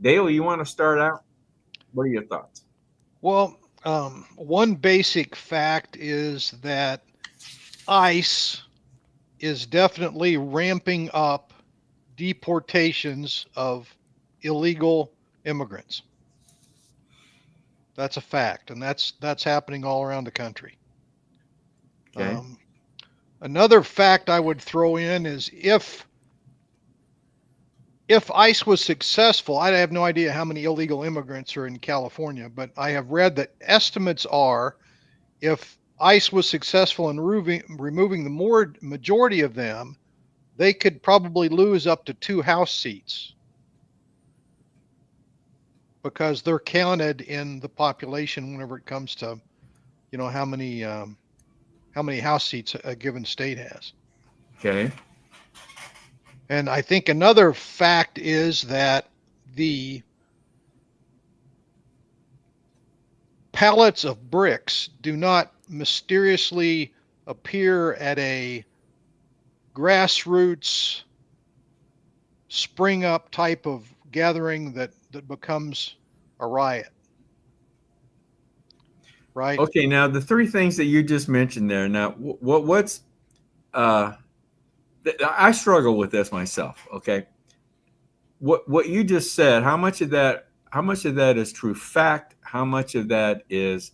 Dale, you want to start out? What are your thoughts? Well, one basic fact is that ICE is definitely ramping up deportations of illegal immigrants. That's a fact, and that's happening all around the country. Okay. Um, Another fact I would throw in is if ICE was successful, I have no idea how many illegal immigrants are in California, but I have read that estimates are if ICE was successful in removing the majority of them, they could probably lose up to 2 House seats because they're counted in the population whenever it comes to how many House seats a given state has. Okay. And I think another fact is that the pallets of bricks do not mysteriously appear at a grassroots spring up type of gathering that becomes a riot, right? Okay. Now the three things that you just mentioned there. Now, what's uh, I struggle with this myself. Okay. What you just said? How much of that? How much of that is true fact? How much of that is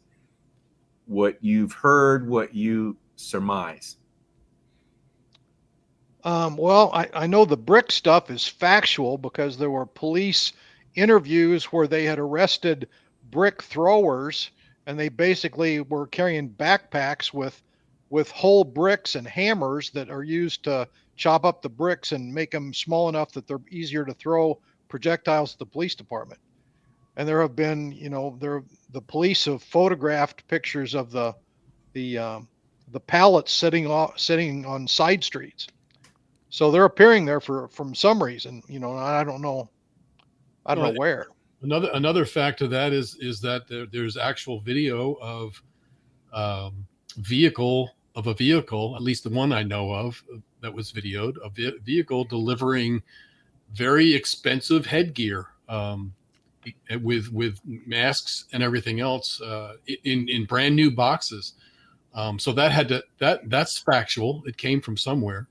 what you've heard? What you surmise? Well, I know the brick stuff is factual because there were police interviews where they had arrested brick throwers and they basically were carrying backpacks with whole bricks and hammers that are used to chop up the bricks and make them small enough that they're easier to throw projectiles at the police department. And there have been, the police have photographed pictures of the pallets sitting on side streets. So they're appearing there from some reason, I don't know. I don't Well, know where. another fact of that is that there's actual video of a vehicle, at least the one I know of that was videoed, a vehicle delivering very expensive headgear, with masks and everything else, in brand new boxes. So that's factual. It came from somewhere.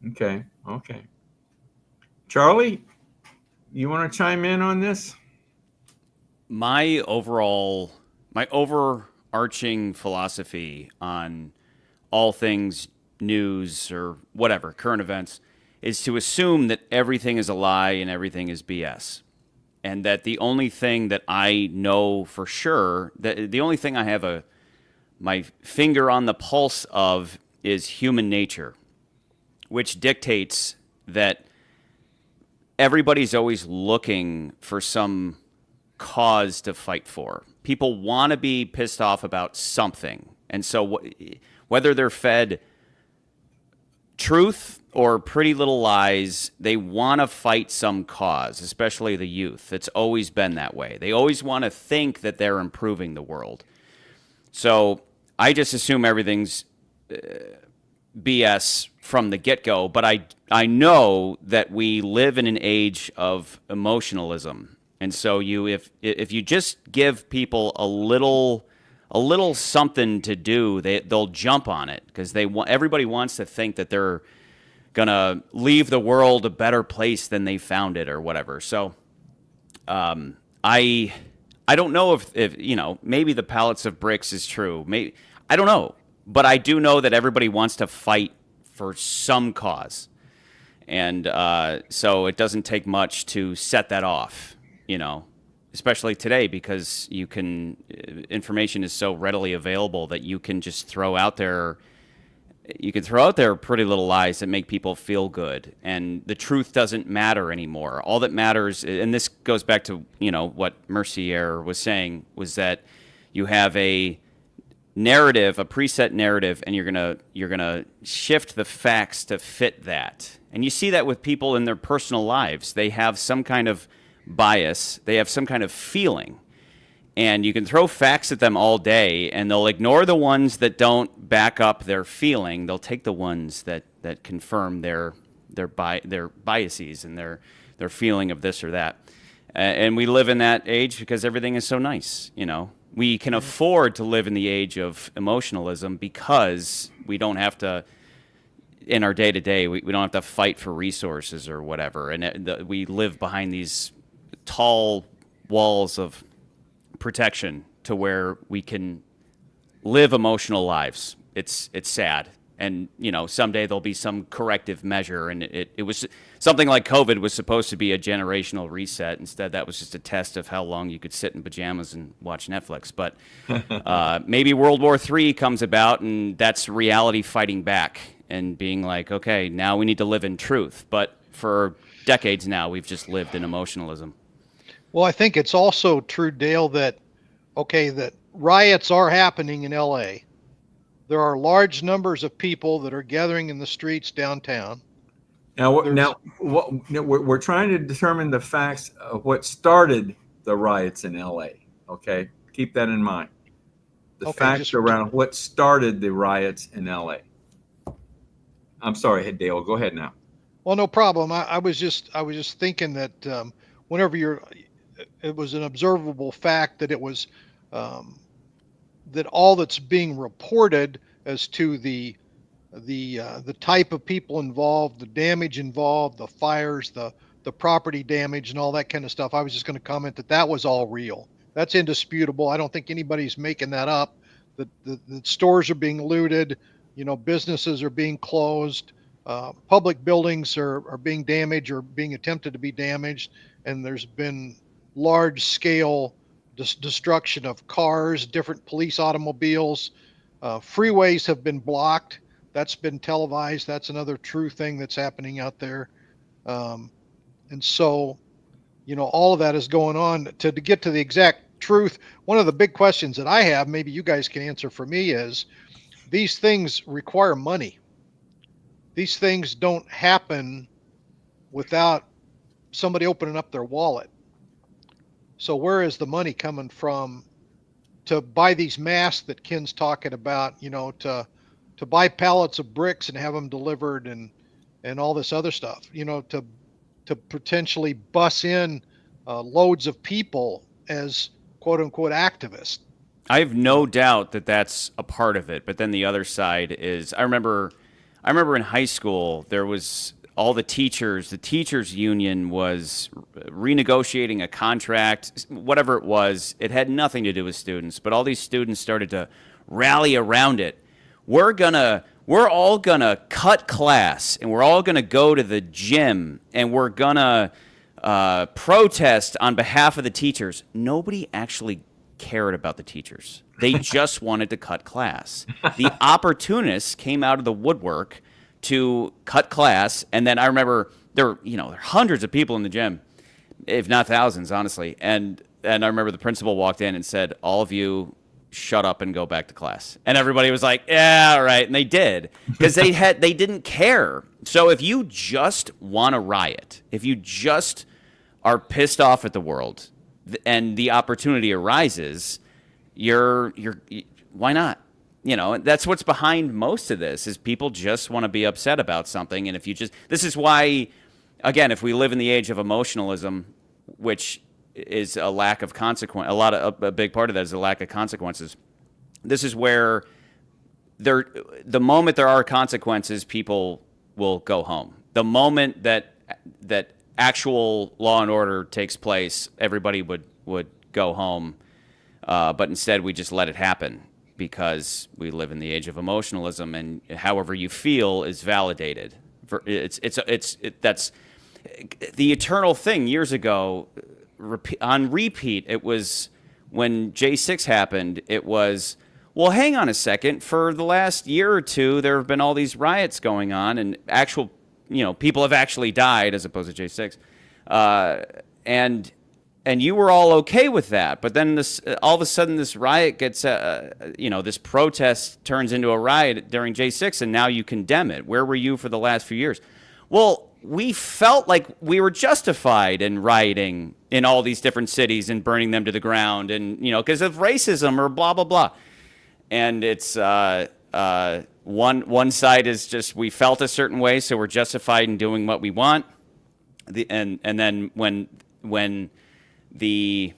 Okay. Okay. Charlie, you want to chime in on this? My overarching philosophy on all things news or whatever, current events, is to assume that everything is a lie and everything is BS. And that the only thing that I know for sure, that the only thing I have my finger on the pulse of is human nature, which dictates that everybody's always looking for some cause to fight for. People want to be pissed off about something. And so whether they're fed truth or pretty little lies, they want to fight some cause, especially the youth. It's always been that way. They always want to think that they're improving the world. So I just assume everything's BS from the get-go, but I know that we live in an age of emotionalism. And so if you just give people a little something to do, they'll jump on it because everybody wants to think that they're gonna leave the world a better place than they found it or whatever. So I don't know if maybe the pallets of bricks is true. Maybe I don't know, but I do know that everybody wants to fight for some cause, and so it doesn't take much to set that off. Especially today because information is so readily available that you can just throw out there. You can throw out there pretty little lies that make people feel good, and the truth doesn't matter anymore. All that matters, and this goes back to what Mercier was saying, was that you have a narrative, a preset narrative, and you're gonna shift the facts to fit that. And you see that with people in their personal lives. They have some kind of bias. They have some kind of feeling. And you can throw facts at them all day, and they'll ignore the ones that don't back up their feeling. They'll take the ones that confirm their biases and their their feeling of this or that. And we live in that age because everything is so nice. We can afford to live in the age of emotionalism because we don't have to, in our day to day, we don't have to fight for resources or whatever. And we live behind these tall walls of protection to where we can live emotional lives. It's sad. And, someday there'll be some corrective measure. And it was something like COVID was supposed to be a generational reset. Instead, that was just a test of how long you could sit in pajamas and watch Netflix. But maybe World War III comes about, and that's reality fighting back and being like, okay, now we need to live in truth. But for decades now, we've just lived in emotionalism. Well, I think it's also true, Dale, that riots are happening in LA. There are large numbers of people that are gathering in the streets downtown. Now, we're trying to determine the facts of what started the riots in LA. Okay, keep that in mind. The facts around what started the riots in LA. I'm sorry, Dale. Go ahead now. Well, no problem. I was just thinking that whenever it was an observable fact that it was that all that's being reported as to the type of people involved, the damage involved, the fires, the property damage, and all that kind of stuff. I was just going to comment that was all real. That's indisputable. I don't think anybody's making that up. The stores are being looted. Businesses are being closed. Public buildings are being damaged or being attempted to be damaged, and there's been large scale destruction of cars, different police automobiles. Freeways have been blocked. That's been televised. That's another true thing that's happening out there. And so, all of that is going on. To get to the exact truth, one of the big questions that I have, maybe you guys can answer for me, is these things require money. These things don't happen without somebody opening up their wallet. So where is the money coming from to buy these masks that Ken's talking about, to buy pallets of bricks and have them delivered and all this other stuff, to potentially bus in loads of people as quote unquote activists? I have no doubt that that's a part of it. But then the other side is, I remember in high school, there was all the teachers union was renegotiating a contract, whatever it was. It had nothing to do with students, but all these students started to rally around it. We're all gonna cut class, and we're all gonna go to the gym, and we're gonna protest on behalf of the teachers. Nobody actually cared about the teachers. They just wanted to cut class. The opportunists came out of the woodwork to cut class, and then I remember there were hundreds of people in the gym, if not thousands, honestly. And I remember the principal walked in and said, "All of you, shut up and go back to class." And everybody was like, "Yeah, all right," and they did because they didn't care. So if you just want to riot, if you just are pissed off at the world, and the opportunity arises, why not? That's what's behind most of this is people just want to be upset about something. And this is why, again, if we live in the age of emotionalism, which is a lack of consequence, a big part of that is a lack of consequences. This is where the moment there are consequences, people will go home. The moment that actual law and order takes place, everybody would go home. But instead we just let it happen because we live in the age of emotionalism, and however you feel is validated. That's the eternal thing. Years ago, on repeat, it was when J6 happened. It was, well, hang on a second. For the last year or two, there have been all these riots going on, and actual, people have actually died as opposed to J6, and you were all okay with that. But then all of a sudden, this riot gets, this protest turns into a riot during J6, and now you condemn it. Where were you for the last few years? Well, we felt like we were justified in rioting in all these different cities and burning them to the ground, and because of racism or blah blah blah. And it's one side is just we felt a certain way, so we're justified in doing what we want. And then when the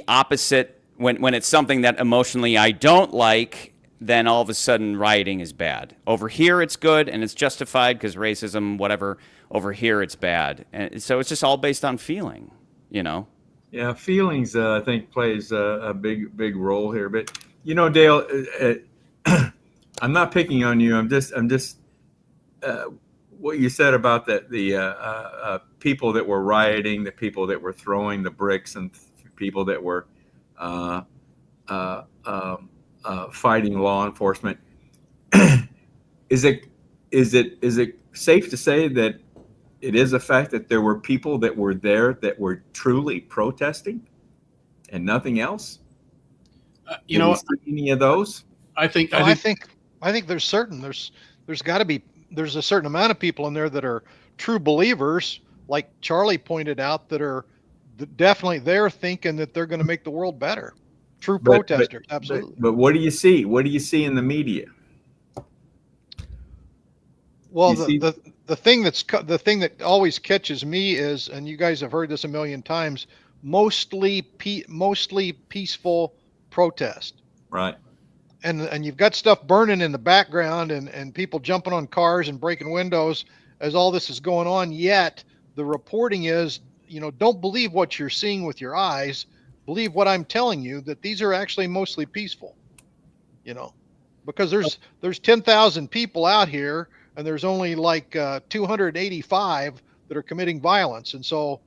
opposite, when it's something that emotionally I don't like, then all of a sudden rioting is bad. Over here it's good and it's justified because racism, whatever. Over here it's bad, and so it's just all based on feeling, you know. Yeah, feelings I think plays a big role here. But Dale, I'm not picking on you. I'm just uh, what you said about the people that were rioting, the people that were throwing the bricks, and people that were uh, uh, fighting law enforcement. is it is it safe to say that it is a fact that there were people that were there that were truly protesting and nothing else? You Did we know, see any of those? I think No, I think I think there's got to be there's a certain amount of people in there that are true believers, like Charlie pointed out, that are definitely there thinking that they're going to make the world better. True But but protesters, absolutely. but what do you see? What do you see in the media? Well, You see, the thing the thing that always catches me is, and you guys have heard this a million times, mostly peaceful protest. right? And you've got stuff burning in the background and people jumping on cars and breaking windows as all this is going on. Yet the reporting is, don't believe what you're seeing with your eyes. Believe what I'm telling you, that these are actually mostly peaceful, you know, because there's 10,000 people out here and there's only like 285 that are committing violence. And so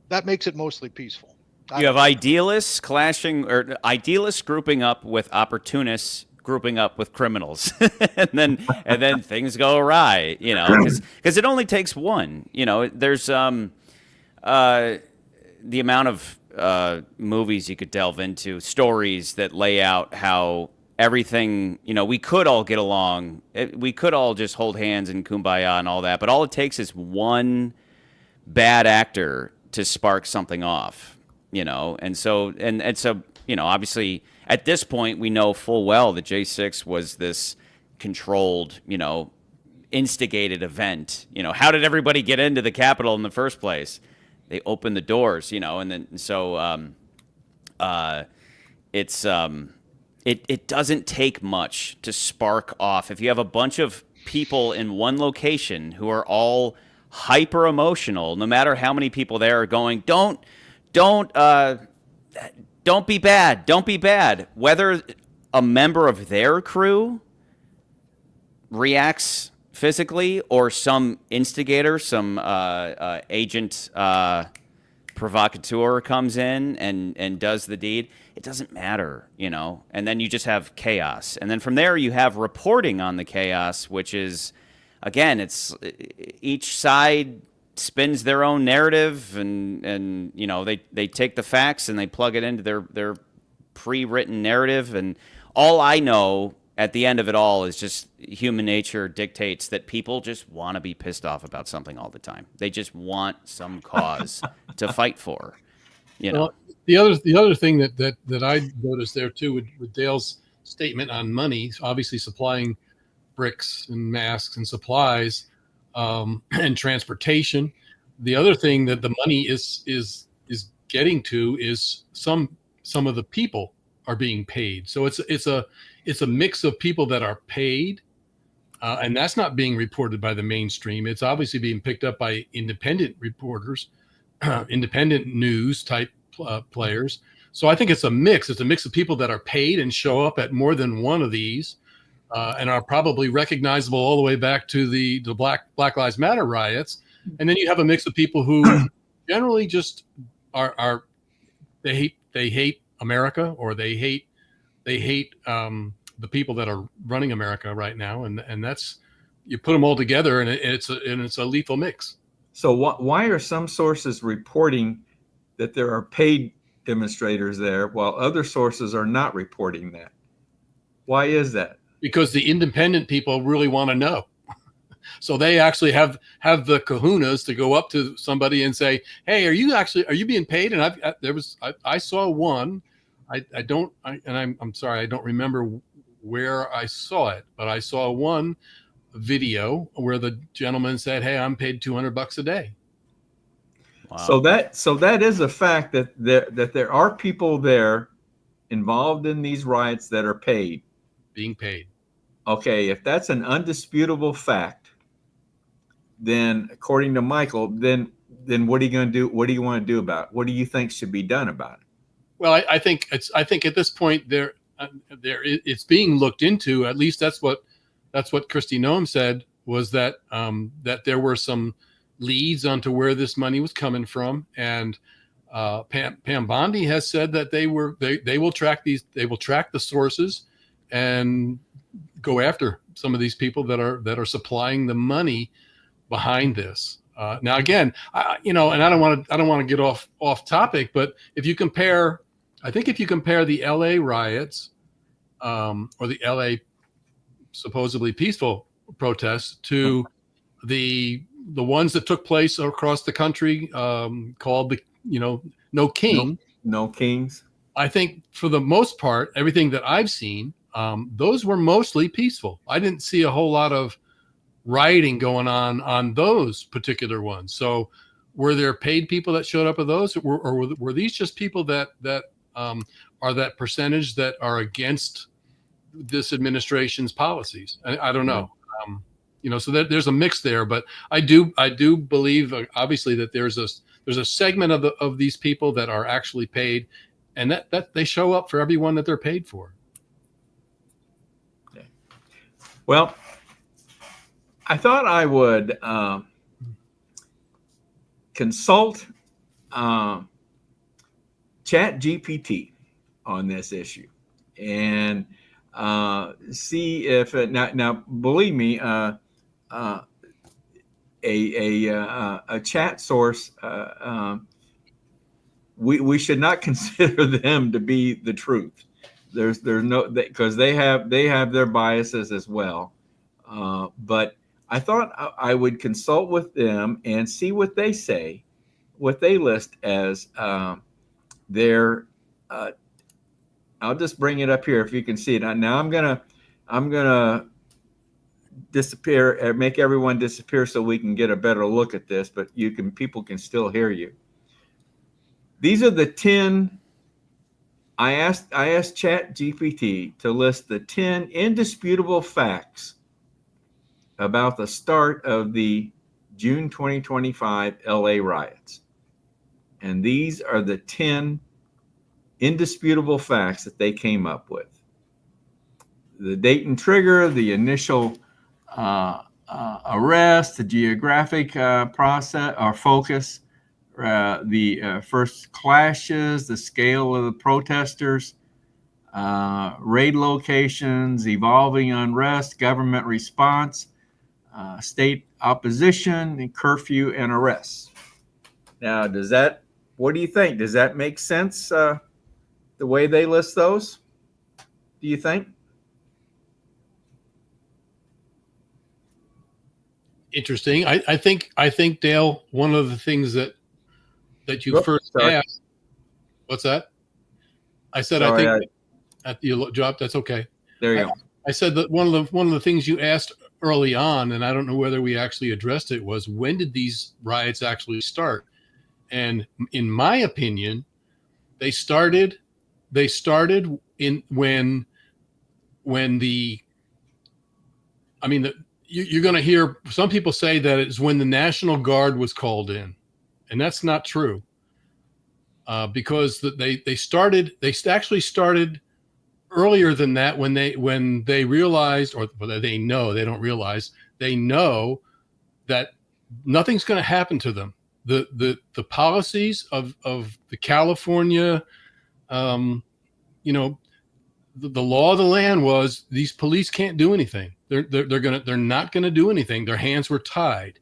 that makes it mostly peaceful. You have idealists clashing, or idealists grouping up with opportunists grouping up with criminals, and then things go awry, because it only takes one. There's the amount of movies you could delve into, stories that lay out how everything, we could all get along, we could all just hold hands and kumbaya and all that, but all it takes is one bad actor to spark something off. And so obviously at this point we know full well that J6 was this controlled, instigated event. How did everybody get into the Capitol in the first place? They opened the doors, and then so it doesn't take much to spark off. If you have a bunch of people in one location who are all hyper emotional, no matter how many people there are going, don't be bad. Don't be bad. Whether a member of their crew reacts physically or some instigator, some agent provocateur comes in and does the deed, it doesn't matter, And then you just have chaos. And then from there you have reporting on the chaos, which is, again, it's each side spins their own narrative, and they take the facts and they plug it into their pre-written narrative. And all I know at the end of it all is just human nature dictates that people just want to be pissed off about something all the time. They just want some cause to fight for. Well, the other thing that I noticed there too with Dale's statement on money, obviously supplying bricks and masks and supplies, and transportation. The other thing that the money is getting to is some of the people are being paid. So it's a mix of people that are paid, and that's not being reported by the mainstream. It's obviously being picked up by independent reporters, independent news type players. So I think it's a mix. It's a mix of people that are paid and show up at more than one of these. And are probably recognizable all the way back to the Black Lives Matter riots. And then you have a mix of people who generally just are they hate America, or they hate the people that are running America right now. And that's, you put them all together and it's a lethal mix. So why are some sources reporting that there are paid demonstrators there while other sources are not reporting that? Why is that? Because the independent people really want to know. So they actually have the kahunas to go up to somebody and say, "Hey, are you being paid?" And I saw one. I'm sorry, I don't remember where I saw it, but I saw one video where the gentleman said, "Hey, I'm paid $200 a day." Wow. So that is a fact that there are people there involved in these riots that are paid. Being paid. Okay, if that's an undisputable fact, then according to Michael, then what are you going to do? What do you want to do about it? What do you think should be done about it? Well, I think at this point it's being looked into. At least that's what Kristi Noem said, was that that there were some leads onto where this money was coming from, and Pam Bondi has said that they will track the sources and go after some of these people that are supplying the money behind this. Now, again, and I don't want to get off topic, but if you compare the LA riots or the LA supposedly peaceful protests to the ones that took place across the country, called the No King. No kings. I think for the most part, everything that I've seen, those were mostly peaceful. I didn't see a whole lot of rioting going on those particular ones. So were there paid people that showed up at those, or were these just people that are that percentage that are against this administration's policies? I don't know. So there's a mix there, but I do believe, obviously, that there's a segment of these people that are actually paid, and that they show up for everyone that they're paid for. Okay. Well, I thought I would consult Chat GPT on this issue and see if now believe me, a chat source, we should not consider them to be the truth. There's no, because they have their biases as well. But I thought I would consult with them and see what they say, what they list as their. I'll just bring it up here if you can see it. Now I'm gonna disappear, make everyone disappear so we can get a better look at this. But people can still hear you. These are the 10. I asked Chat GPT to list the 10 indisputable facts about the start of the June 2025 LA riots. And these are the 10 indisputable facts that they came up with. The date and trigger, the initial arrest, the geographic process or focus, the first clashes, the scale of the protesters, raid locations, evolving unrest, government response, state opposition, and curfew and arrests. Now, what do you think? Does that make sense, the way they list those? Do you think? Interesting. I think, Dale, one of the things that you first asked. What's that? I said, sorry, I think at the job. That's okay. There you go. I said that one of the things you asked early on, and I don't know whether we actually addressed it, was when did these riots actually start? And in my opinion, they started in when you're going to hear some people say that it's when the National Guard was called in, and that's not true. Because they actually started earlier than that when they realized, or they know, they don't realize, they know that nothing's going to happen to them. The policies of the California, the law of the land was these police can't do anything. They're not gonna do anything. Their hands were tied.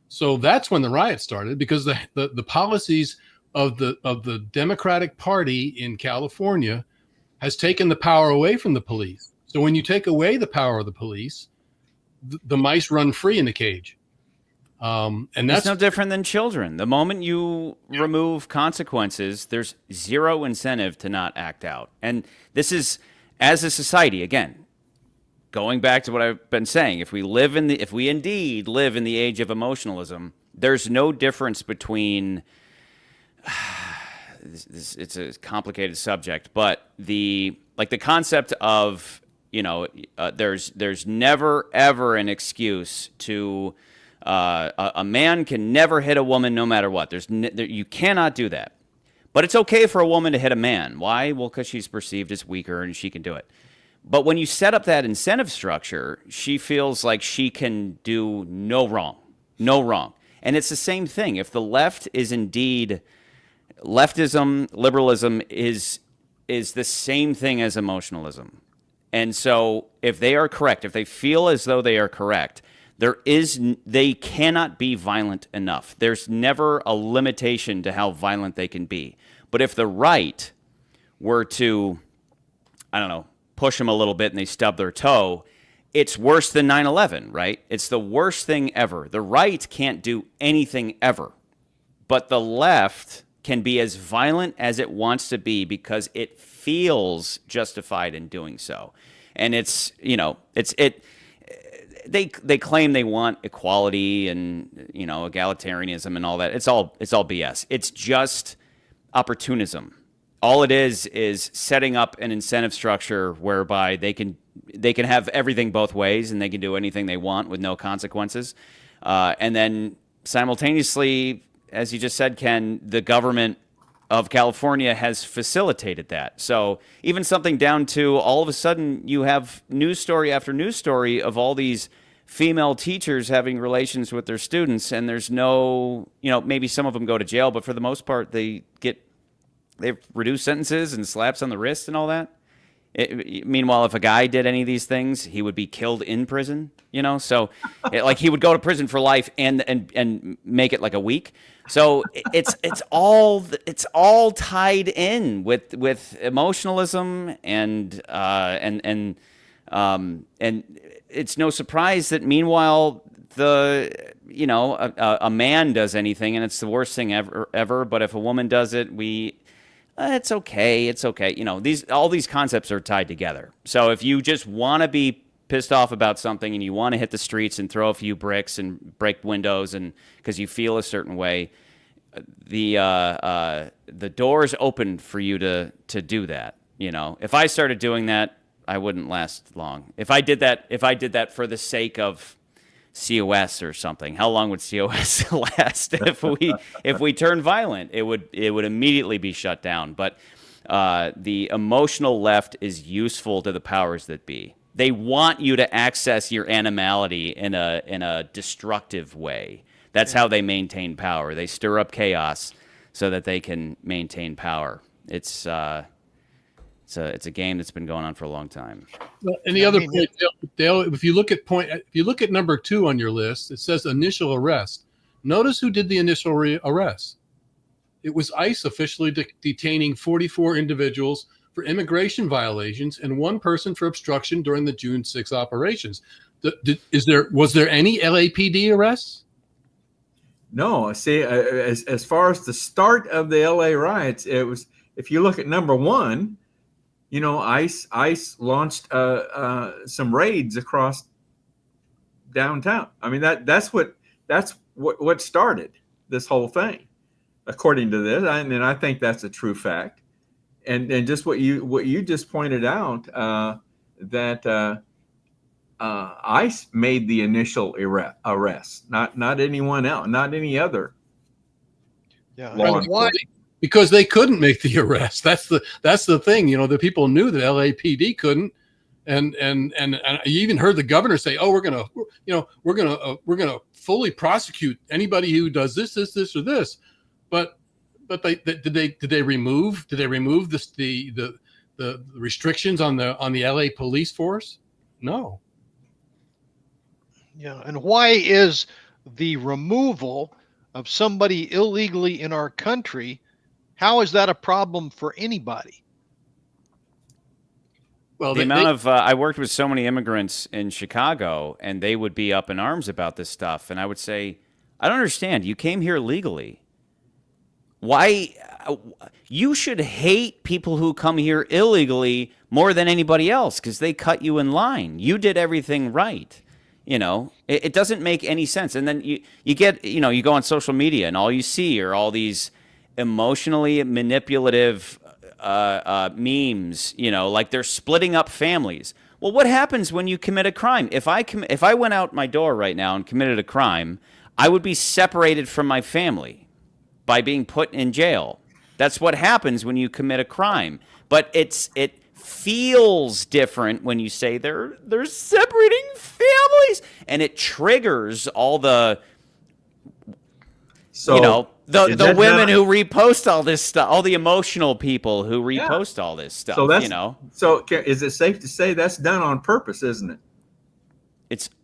So that's when the riot started, because the policies of the Democratic Party in California has taken the power away from the police. So when you take away the power of the police, the mice run free in the cage. And that's no different than children. The moment you remove consequences, there's zero incentive to not act out. And this is, as a society, again, going back to what I've been saying, if we indeed live in the age of emotionalism, there's no difference between it's a complicated subject, but the concept of, there's never ever an excuse to a man can never hit a woman no matter what. You cannot do that. But it's okay for a woman to hit a man. Why? Well, because she's perceived as weaker and she can do it. But when you set up that incentive structure, she feels like she can do no wrong. No wrong. And it's the same thing. If the left is indeed leftism, liberalism is the same thing as emotionalism. And so if they are correct, if they feel as though they are correct, they cannot be violent enough. There's never a limitation to how violent they can be. But if the right were to, I don't know, push them a little bit and they stub their toe, it's worse than 9/11, right? It's the worst thing ever. The right can't do anything ever. But the left can be as violent as it wants to be because it feels justified in doing so. And they claim they want equality and, egalitarianism and all that. It's all BS. It's just opportunism. All it is setting up an incentive structure whereby they can have everything both ways and they can do anything they want with no consequences. And then simultaneously, as you just said, Ken, the government of California has facilitated that. So even something down to all of a sudden you have news story after news story of all these female teachers having relations with their students, and there's no, maybe some of them go to jail, but for the most part they have reduced sentences and slaps on the wrist and all that. Meanwhile, if a guy did any of these things, he would be killed in prison, so he would go to prison for life and make it like a week. So it's all tied in with emotionalism and it's no surprise that meanwhile a man does anything and it's the worst thing ever. But if a woman does it, it's okay. It's okay. All these concepts are tied together. So if you just want to be pissed off about something and you want to hit the streets and throw a few bricks and break windows and because you feel a certain way, the door is open for you to do that. If I started doing that, I wouldn't last long. If I did that for the sake of COS or something, how long would COS last? If we turn violent, it would immediately be shut down. But the emotional left is useful to the powers that be. They want you to access your animality in a destructive way. That's how they maintain power. They stir up chaos so that they can maintain power. It's a game that's been going on for a long time. Well, and the other point, Dale, if you look at number 2 on your list, it says initial arrest. Notice who did the initial arrest. It was ICE officially detaining 44 individuals for immigration violations and 1 person for obstruction during the June 6 operations. Was there any LAPD arrests? No, see, as far as the start of the LA riots, it was, if you look at number 1, ICE launched some raids across downtown. I mean, that's what started this whole thing, according to this. And I think that's a true fact. And just what you just pointed out, that ICE made the initial arrest, not anyone else, not any other. Yeah. Why? Because they couldn't make the arrest. That's the thing. The people knew that LAPD couldn't, and you even heard the governor say, "Oh, we're gonna fully prosecute anybody who does this, or this." But did they remove the restrictions on the LA police force? No. Yeah. And why is the removal of somebody illegally in our country, how is that a problem for anybody? Well, the amount of I worked with so many immigrants in Chicago, and they would be up in arms about this stuff, and I would say, I don't understand. You came here legally. Why? you should hate people who come here illegally more than anybody else because they cut you in line. You did everything right. It doesn't make any sense. And then you get, you go on social media and all you see are all these emotionally manipulative memes, like they're splitting up families. Well, what happens when you commit a crime? If I went out my door right now and committed a crime, I would be separated from my family by being put in jail. That's what happens when you commit a crime. But it feels different when you say they're separating families, and it triggers all the So the women who repost all this stuff, all the emotional people who repost all this stuff. So is it safe to say that's done on purpose, isn't it?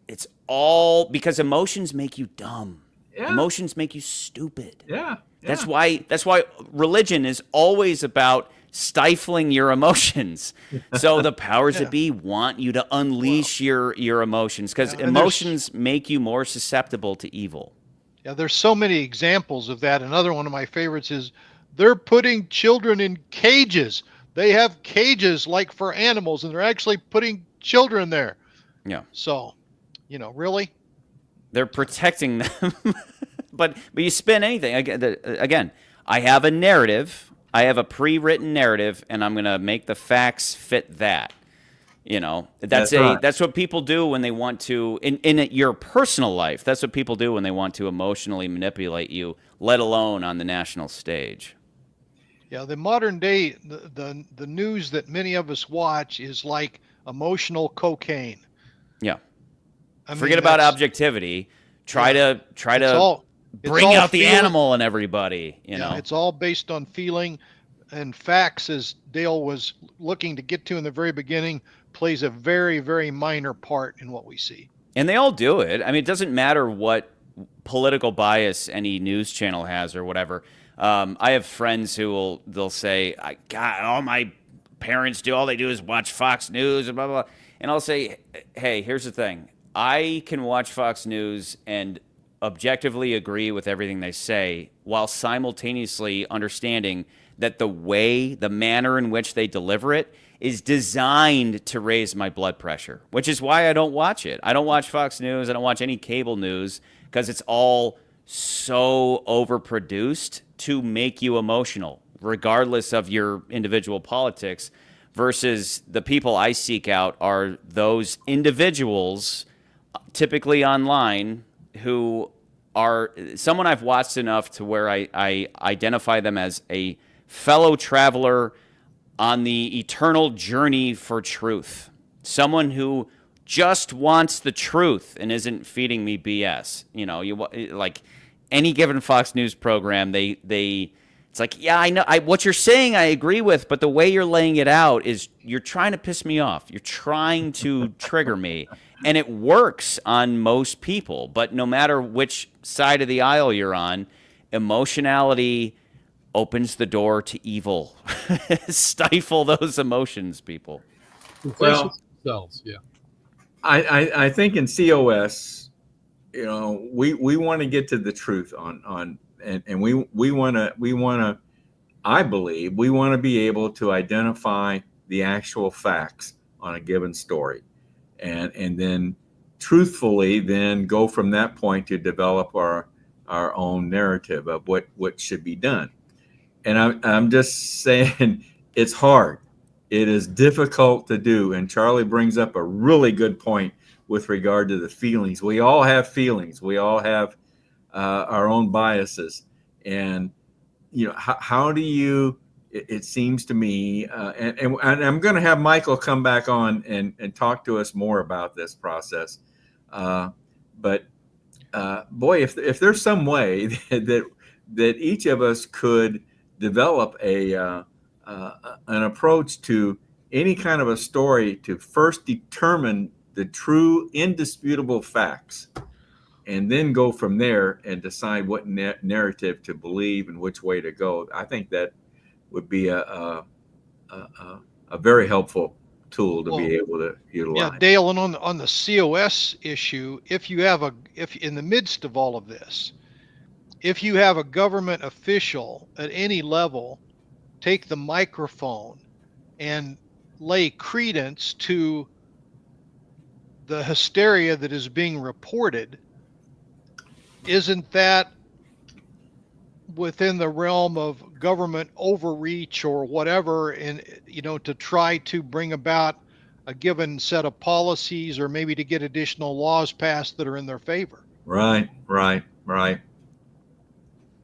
It's all because emotions make you dumb. Yeah. Emotions make you stupid. Yeah. That's why religion is always about stifling your emotions. So the powers that be want you to unleash your emotions because emotions make you more susceptible to evil. Yeah, there's so many examples of that. Another one of my favorites is they're putting children in cages. They have cages like for animals, and they're actually putting children there. Yeah. So, really? They're protecting them. But you spin anything. Again, I have a narrative. I have a pre-written narrative, and I'm going to make the facts fit that. That's what people do when they want to in your personal life. That's what people do when they want to emotionally manipulate you, let alone on the national stage. Yeah, the modern day the news that many of us watch is like emotional cocaine. Yeah. Forget about objectivity. Try to bring out the animal in everybody, Yeah, it's all based on feeling, and facts, as Dale was looking to get to in the very beginning, plays a very, very minor part in what we see. And they all do it. I mean, it doesn't matter what political bias any news channel has or whatever. I have friends they'll say, God, all my parents do, all they do is watch Fox News and blah, blah, blah. And I'll say, hey, here's the thing. I can watch Fox News and objectively agree with everything they say while simultaneously understanding that the manner in which they deliver it is designed to raise my blood pressure, which is why I don't watch it. I don't watch Fox News. I don't watch any cable news because it's all so overproduced to make you emotional, regardless of your individual politics, versus the people I seek out are those individuals, typically online, who are someone I've watched enough to where I identify them as a fellow traveler on the eternal journey for truth. Someone who just wants the truth and isn't feeding me BS. Like any given Fox News program, it's like, yeah, I know what you're saying I agree with, but the way you're laying it out is you're trying to piss me off. You're trying to trigger me. And it works on most people, but no matter which side of the aisle you're on, emotionality opens the door to evil. Stifle those emotions, people. Well, themselves, yeah. I think in COS, we want to get to the truth and we want to I believe we want to be able to identify the actual facts on a given story, and then truthfully then go from that point to develop our own narrative of what should be done. And I'm just saying it's hard. It is difficult to do. And Charlie brings up a really good point with regard to the feelings. We all have feelings. We all have our own biases. And, how do you, it seems to me, and I'm going to have Michael come back on and talk to us more about this process. But boy, if there's some way that each of us could develop an approach to any kind of a story to first determine the true indisputable facts and then go from there and decide what narrative to believe and which way to go. I think that would be a very helpful tool to be able to utilize. Yeah, Dale, and on the COS issue, if in the midst of all of this, if you have a government official at any level take the microphone and lay credence to the hysteria that is being reported, isn't that within the realm of government overreach or whatever, and to try to bring about a given set of policies or maybe to get additional laws passed that are in their favor? Right, right, right.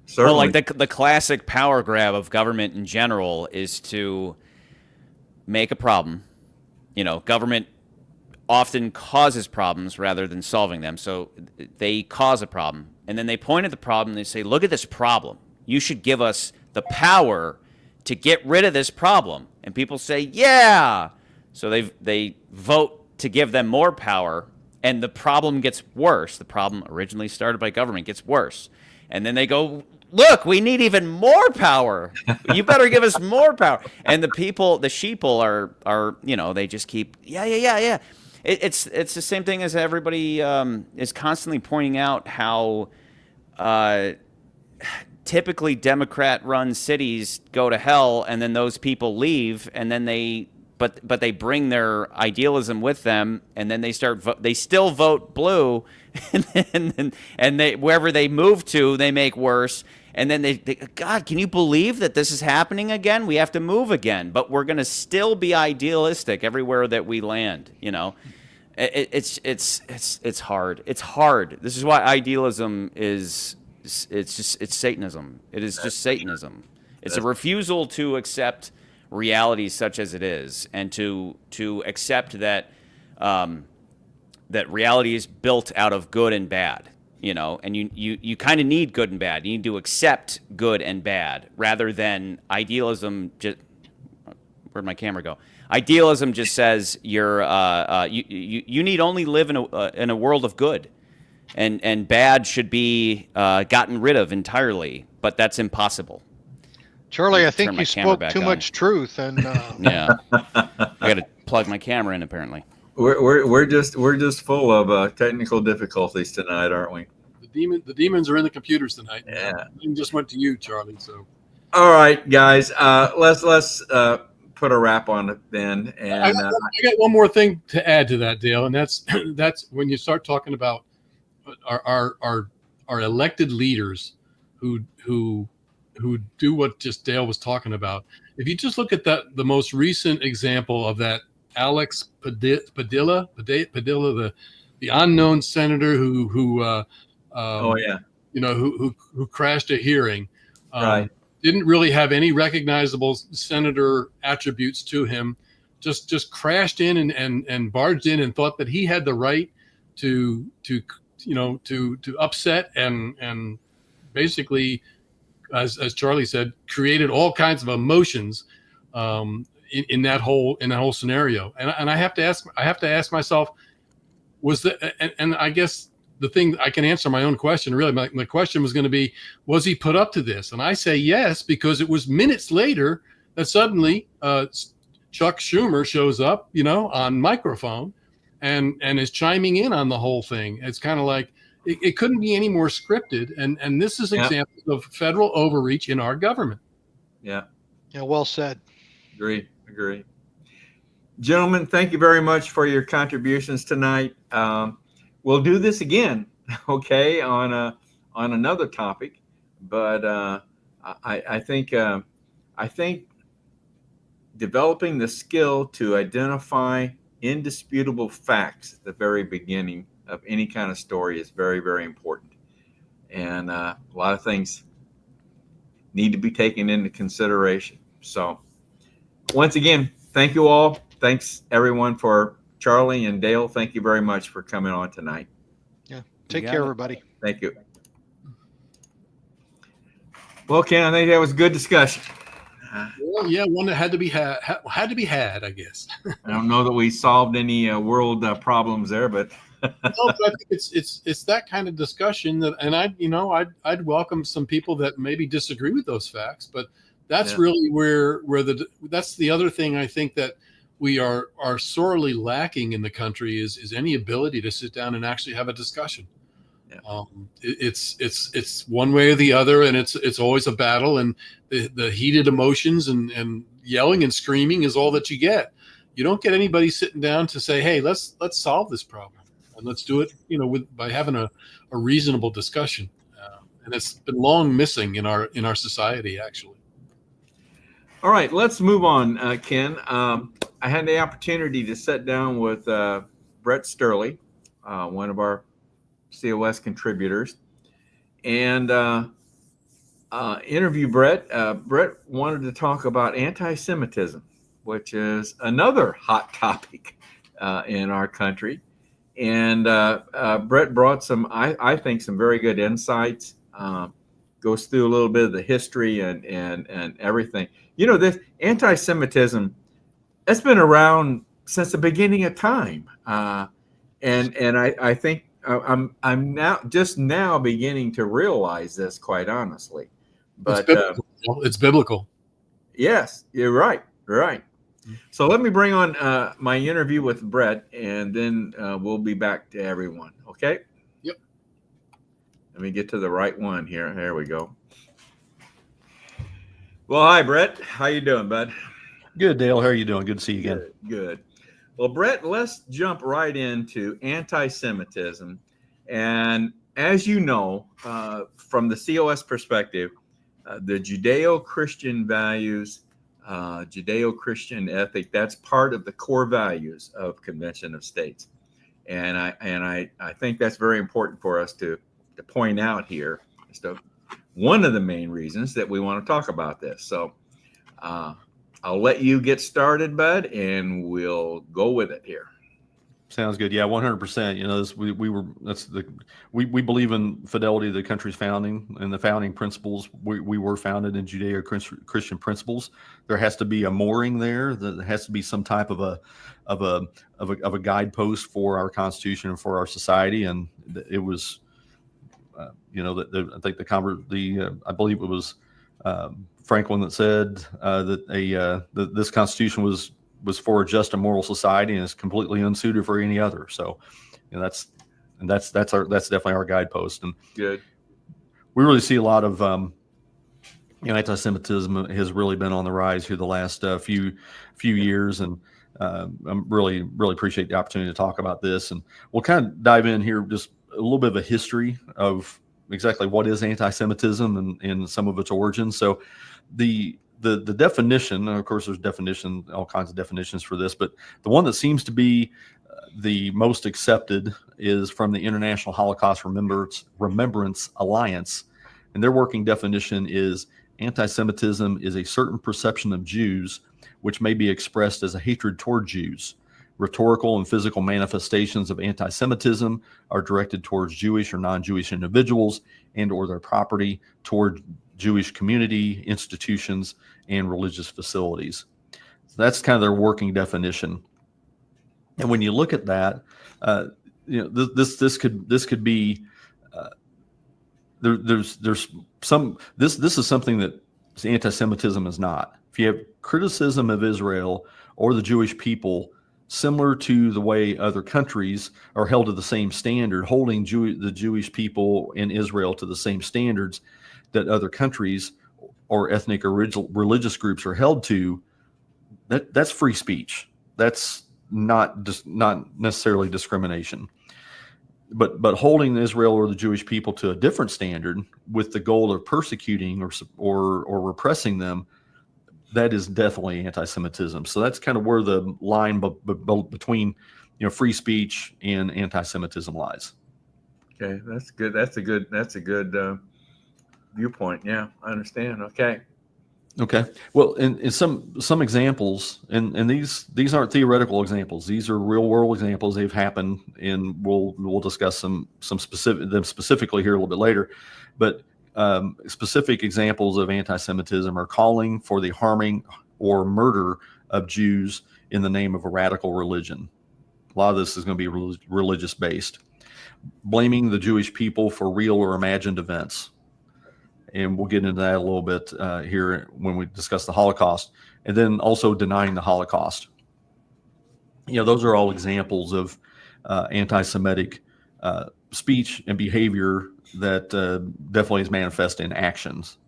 Well, Certainly. like the classic power grab of government in general is to make a problem. Government often causes problems rather than solving them. So they cause a problem, and then they point at the problem and they say, look at this problem. You should give us the power to get rid of this problem. And people say, yeah. So they vote to give them more power, and the problem gets worse. The problem originally started by government gets worse. And then they go, look, we need even more power. You better give us more power. And the sheeple are they just keep, yeah. It's the same thing as everybody is constantly pointing out how typically Democrat-run cities go to hell, and then those people leave, and then they bring their idealism with them, and then they still vote blue, and they wherever they move to, they make worse. And then God, can you believe that this is happening again? We have to move again, but we're going to still be idealistic everywhere that we land. It's hard. It's hard. This is why idealism is it's Satanism. It is just Satanism. It's a refusal to accept reality such as it is, and to accept that that reality is built out of good and bad. And you kind of need good and bad. You need to accept good and bad rather than idealism. Where'd my camera go? Idealism just says you need only live in a world of good, and bad should be gotten rid of entirely. But that's impossible. Charlie, I think you spoke too much truth, and yeah, I got to plug my camera in apparently. We're just full of technical difficulties tonight, aren't we? The demons are in the computers tonight. Yeah. The just went to you, Charlie. So, all right, guys, let's put a wrap on it then. And I got one more thing to add to that, Dale, and that's when you start talking about our elected leaders who do what just Dale was talking about. If you just look at the most recent example of that, Alex Padilla, the unknown senator who who crashed a hearing, right. Didn't really have any recognizable senator attributes to him, just crashed in and barged in and thought that he had the right to upset and basically, as Charlie said, created all kinds of emotions in that whole scenario. And I have to ask myself, was that, and I guess the thing I can answer my own question, really, my question was going to be, was he put up to this? And I say yes, because it was minutes later that suddenly Chuck Schumer shows up, on microphone and is chiming in on the whole thing. It's kind of like, it couldn't be any more scripted. And this is examples of federal overreach in our government. Yeah. Yeah. Well said. Agree. Gentlemen, thank you very much for your contributions tonight. We'll do this again, okay, on another topic. But I think developing the skill to identify indisputable facts at the very beginning of any kind of story is very, very important. And a lot of things need to be taken into consideration. So once again, thank you all. Thanks everyone for Charlie and Dale. Thank you very much for coming on tonight. Yeah. Take care, everybody. Thank you. Well, Ken, I think that was a good discussion. Well, yeah, one that had to be had, I guess. I don't know that we solved any world problems there, but no, but I think it's that kind of discussion that, and I'd welcome some people that maybe disagree with those facts, but that's really where that's the other thing I think that we are sorely lacking in the country is any ability to sit down and actually have a discussion. It's one way or the other, and it's always a battle, and the heated emotions and yelling and screaming is all that you get. You don't get anybody sitting down to say, hey, let's solve this problem, and let's do it, by having a reasonable discussion. And it's been long missing in our society, actually. All right, let's move on, Ken. I had the opportunity to sit down with Brett Sterling, one of our COS contributors, and interview Brett. Brett wanted to talk about anti-Semitism, which is another hot topic in our country. And Brett brought some, I think, some very good insights. Goes through a little bit of the history and everything. This anti-Semitism, that's been around since the beginning of time, and I think I'm now beginning to realize this, quite honestly. But it's biblical. Yes, you're right. Right. So let me bring on my interview with Brett, and then we'll be back to everyone. Okay. Yep. Let me get to the right one here. There we go. Well, hi, Brett. How you doing, bud? Good, Dale. How are you doing? Good to see you again. Good. Well, Brett, let's jump right into anti-Semitism. And as you know, from the COS perspective, the Judeo-Christian values, Judeo-Christian ethic, that's part of the core values of Convention of States. And I think that's very important for us to point out here. So one of the main reasons that we want to talk about this. So I'll let you get started, bud, and we'll go with it here. Sounds good. Yeah, 100%. We believe in fidelity to the country's founding and the founding principles. We were founded in Judeo-Christian principles. There has to be a mooring there. There has to be some type of a guidepost for our Constitution and for our society. And it was, I think I believe it was Franklin that said that this Constitution was for a just and moral society and is completely unsuited for any other. So, that's definitely our guidepost. And good. We really see a lot of anti-Semitism has really been on the rise here the last few years, and I'm really appreciate the opportunity to talk about this. And we'll kind of dive in here, just a little bit of a history of exactly what is anti-Semitism and some of its origins. So the definition, of course, there's all kinds of definitions for this, but the one that seems to be the most accepted is from the International Holocaust Remembrance Alliance. And their working definition is anti-Semitism is a certain perception of Jews which may be expressed as a hatred toward Jews. Rhetorical and physical manifestations of anti-Semitism are directed towards Jewish or non-Jewish individuals and or their property, toward Jewish community, institutions, and religious facilities. So that's kind of their working definition. And when you look at that, this could be there's some this is something that anti-Semitism is not. If you have criticism of Israel or the Jewish people, similar to the way other countries are held to the same standard, holding the Jewish people in Israel to the same standards that other countries or ethnic or religious groups are held to, that's free speech. That's not necessarily discrimination. But holding Israel or the Jewish people to a different standard with the goal of persecuting or repressing them, that is definitely anti-Semitism. So that's kind of where the line between free speech and anti-Semitism lies. Okay, that's good. That's a good viewpoint. Yeah, I understand. Okay. Well, in some examples, and these aren't theoretical examples. These are real world examples. They've happened, and we'll discuss them specifically here a little bit later. But specific examples of anti-Semitism are calling for the harming or murder of Jews in the name of a radical religion. A lot of this is going to be religious based. Blaming the Jewish people for real or imagined events. And we'll get into that a little bit here when we discuss the Holocaust. And then also denying the Holocaust. Those are all examples of anti-Semitic speech and behavior that definitely is manifest in actions.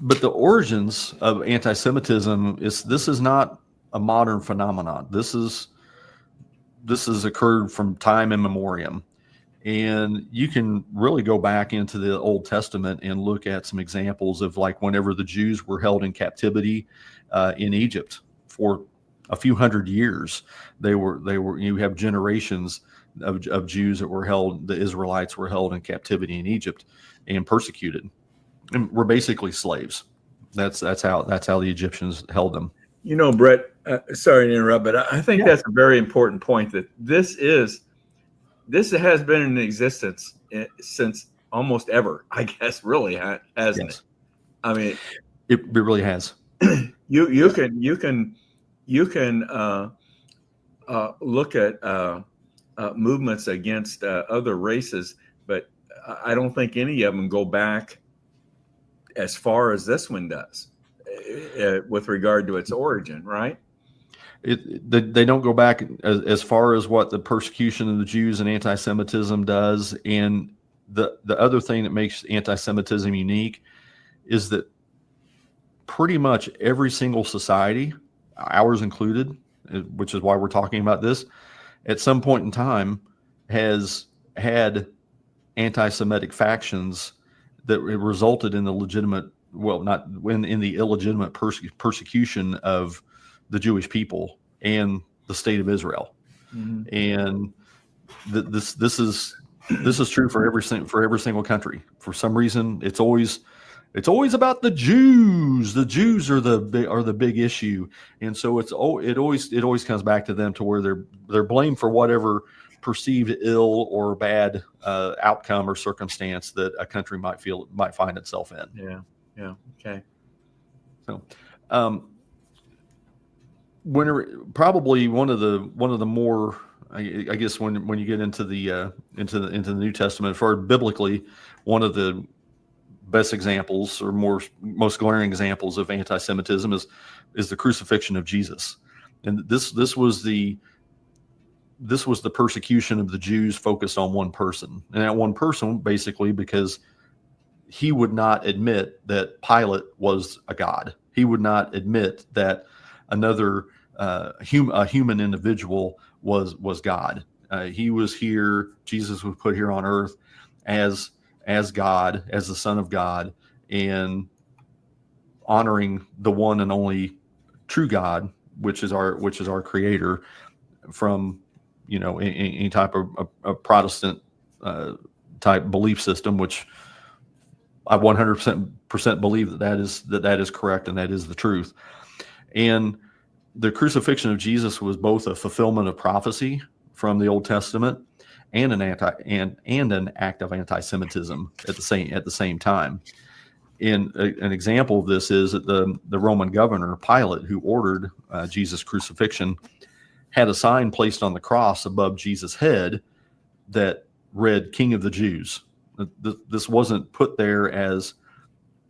But the origins of anti-Semitism this is not a modern phenomenon. This has occurred from time immemorial. And you can really go back into the Old Testament and look at some examples of, like, whenever the Jews were held in captivity in Egypt for a few hundred years. You have generations of Jews that were held, the Israelites were held in captivity in Egypt and persecuted, and were basically slaves. That's how the Egyptians held them. You know, Brett, sorry to interrupt, but I think that's a very important point, that this has been in existence since almost ever, I guess, really, hasn't it? I mean, it really has. You can look at movements against other races, but I don't think any of them go back as far as this one does with regard to its origin, right? They don't go back as far as what the persecution of the Jews and anti-Semitism does. And the other thing that makes anti-Semitism unique is that pretty much every single society, ours included, which is why we're talking about this, at some point in time has had anti-Semitic factions that resulted in the legitimate, well, not in the illegitimate persecution of the Jewish people and the state of Israel. Mm-hmm. And this is true for every single country. For some reason, it's always about the Jews. The Jews are the big issue, and so it always comes back to them, to where they're blamed for whatever perceived ill or bad outcome or circumstance that a country might find itself in. Yeah. Okay. So, probably one of the more, I guess, when you get into the New Testament, for biblically, one of the best examples, or most glaring examples, of anti-Semitism is the crucifixion of Jesus. And this was the persecution of the Jews focused on one person, and that one person basically because he would not admit that Pilate was a god. He would not admit that another a human individual was God. He was here. Jesus was put here on earth as God, as the Son of God, and honoring the one and only true God, which is our Creator, from any type of Protestant type belief system, which I 100% believe that is correct, and that is the truth. And the crucifixion of Jesus was both a fulfillment of prophecy from the Old Testament and an act of anti-Semitism at the same time. And an example of this is that the Roman governor Pilate, who ordered Jesus' crucifixion, had a sign placed on the cross above Jesus' head that read "King of the Jews." This wasn't put there as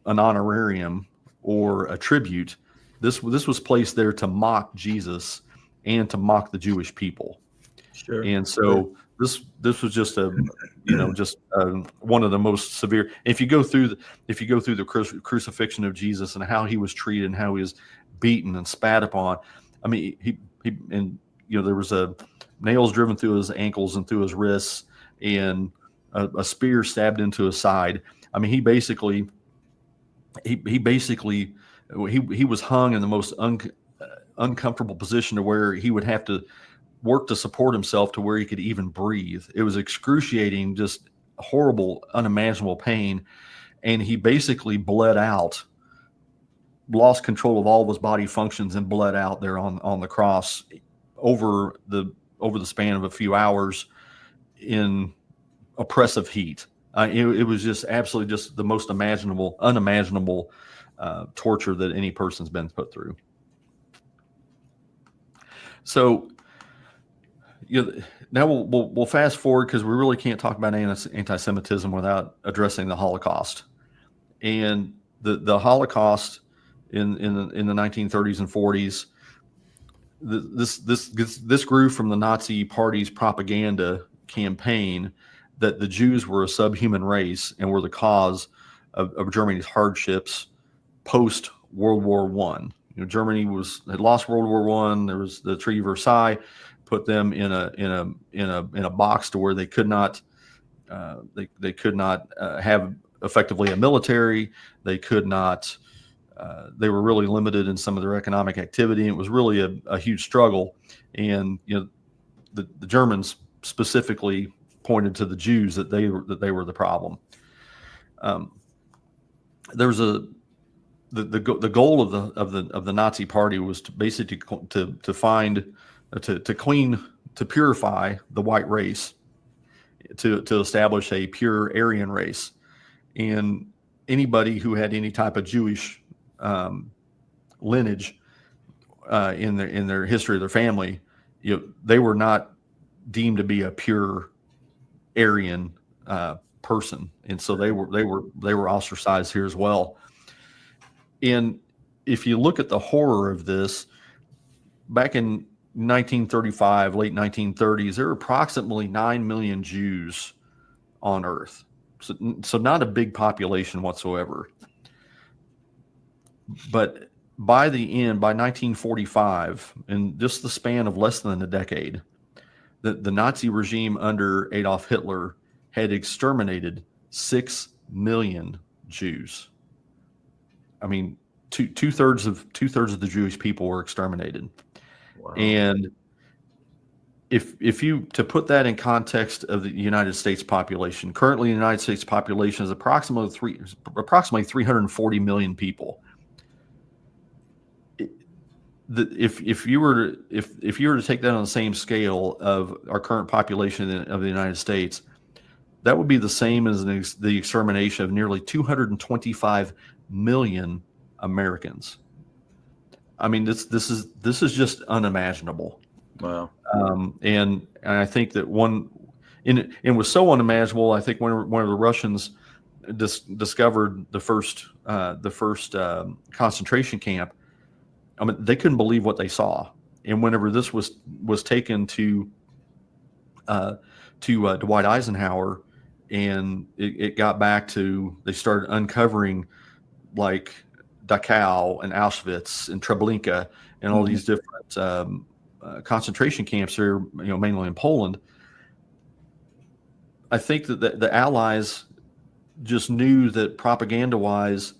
an honorarium or a tribute. This was placed there to mock Jesus and to mock the Jewish people. Sure. And so this was just one of the most severe. If you go through the crucifixion of Jesus and how he was treated and how he was beaten and spat upon, I mean, there was nails driven through his ankles and through his wrists, and a spear stabbed into his side. I mean, he basically was hung in the most uncomfortable position, to where he would have to work to support himself to where he could even breathe. It was excruciating, just horrible, unimaginable pain. And he basically bled out, lost control of all of his body functions, and bled out there on the cross over the span of a few hours in oppressive heat. It was just absolutely just the most unimaginable torture that any person's been put through. So, now we'll fast forward, because we really can't talk about anti-Semitism without addressing the Holocaust. And the Holocaust in the 1930s and 40s, this grew from the Nazi Party's propaganda campaign that the Jews were a subhuman race and were the cause of Germany's hardships post World War One. Germany had lost World War One. There was the Treaty of Versailles, put them in a box to where they could not they could not have effectively a military. They could not. They were really limited in some of their economic activity. It was really a huge struggle, and the Germans specifically pointed to the Jews that they were the problem. There was the goal of the Nazi Party was to basically to purify the white race, to establish a pure Aryan race, and anybody who had any type of Jewish lineage in their history of their family, they were not deemed to be a pure Aryan person, and so they were ostracized here as well. And if you look at the horror of this, back in 1935, late 1930s, there were approximately 9 million Jews on Earth. So not a big population whatsoever. But by the end, by 1945, in just the span of less than a decade, the Nazi regime under Adolf Hitler had exterminated 6 million Jews. I mean, two-thirds of the Jewish people were exterminated. Wow. And if you to put that in context of the United States population, currently the United States population is approximately 340 million people. If you were to take that on the same scale of our current population of the United States, that would be the same as the extermination of nearly 225 million Americans. I mean, this is just unimaginable. Wow. And I think that it was so unimaginable. I think when one of the Russians discovered the first concentration camp, I mean, they couldn't believe what they saw. And whenever this was taken to Dwight Eisenhower, and it got back to, they started uncovering like Dachau and Auschwitz and Treblinka and all these different concentration camps here, mainly in Poland. I think that the Allies just knew that propaganda-wise,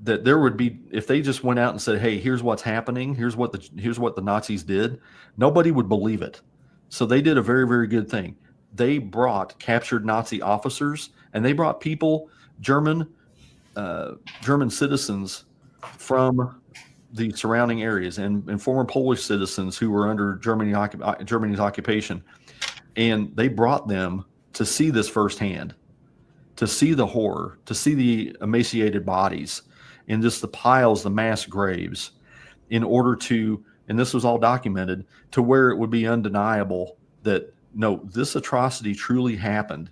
that there would be, if they just went out and said, "Hey, here's what's happening. Here's what the Nazis did," nobody would believe it. So they did a very, very good thing. They brought captured Nazi officers, and they brought people, German citizens from the surrounding areas, and former Polish citizens who were under Germany's occupation, and they brought them to see this firsthand, to see the horror, to see the emaciated bodies, and just the piles, the mass graves, in order to, and this was all documented, to where it would be undeniable that, no, this atrocity truly happened,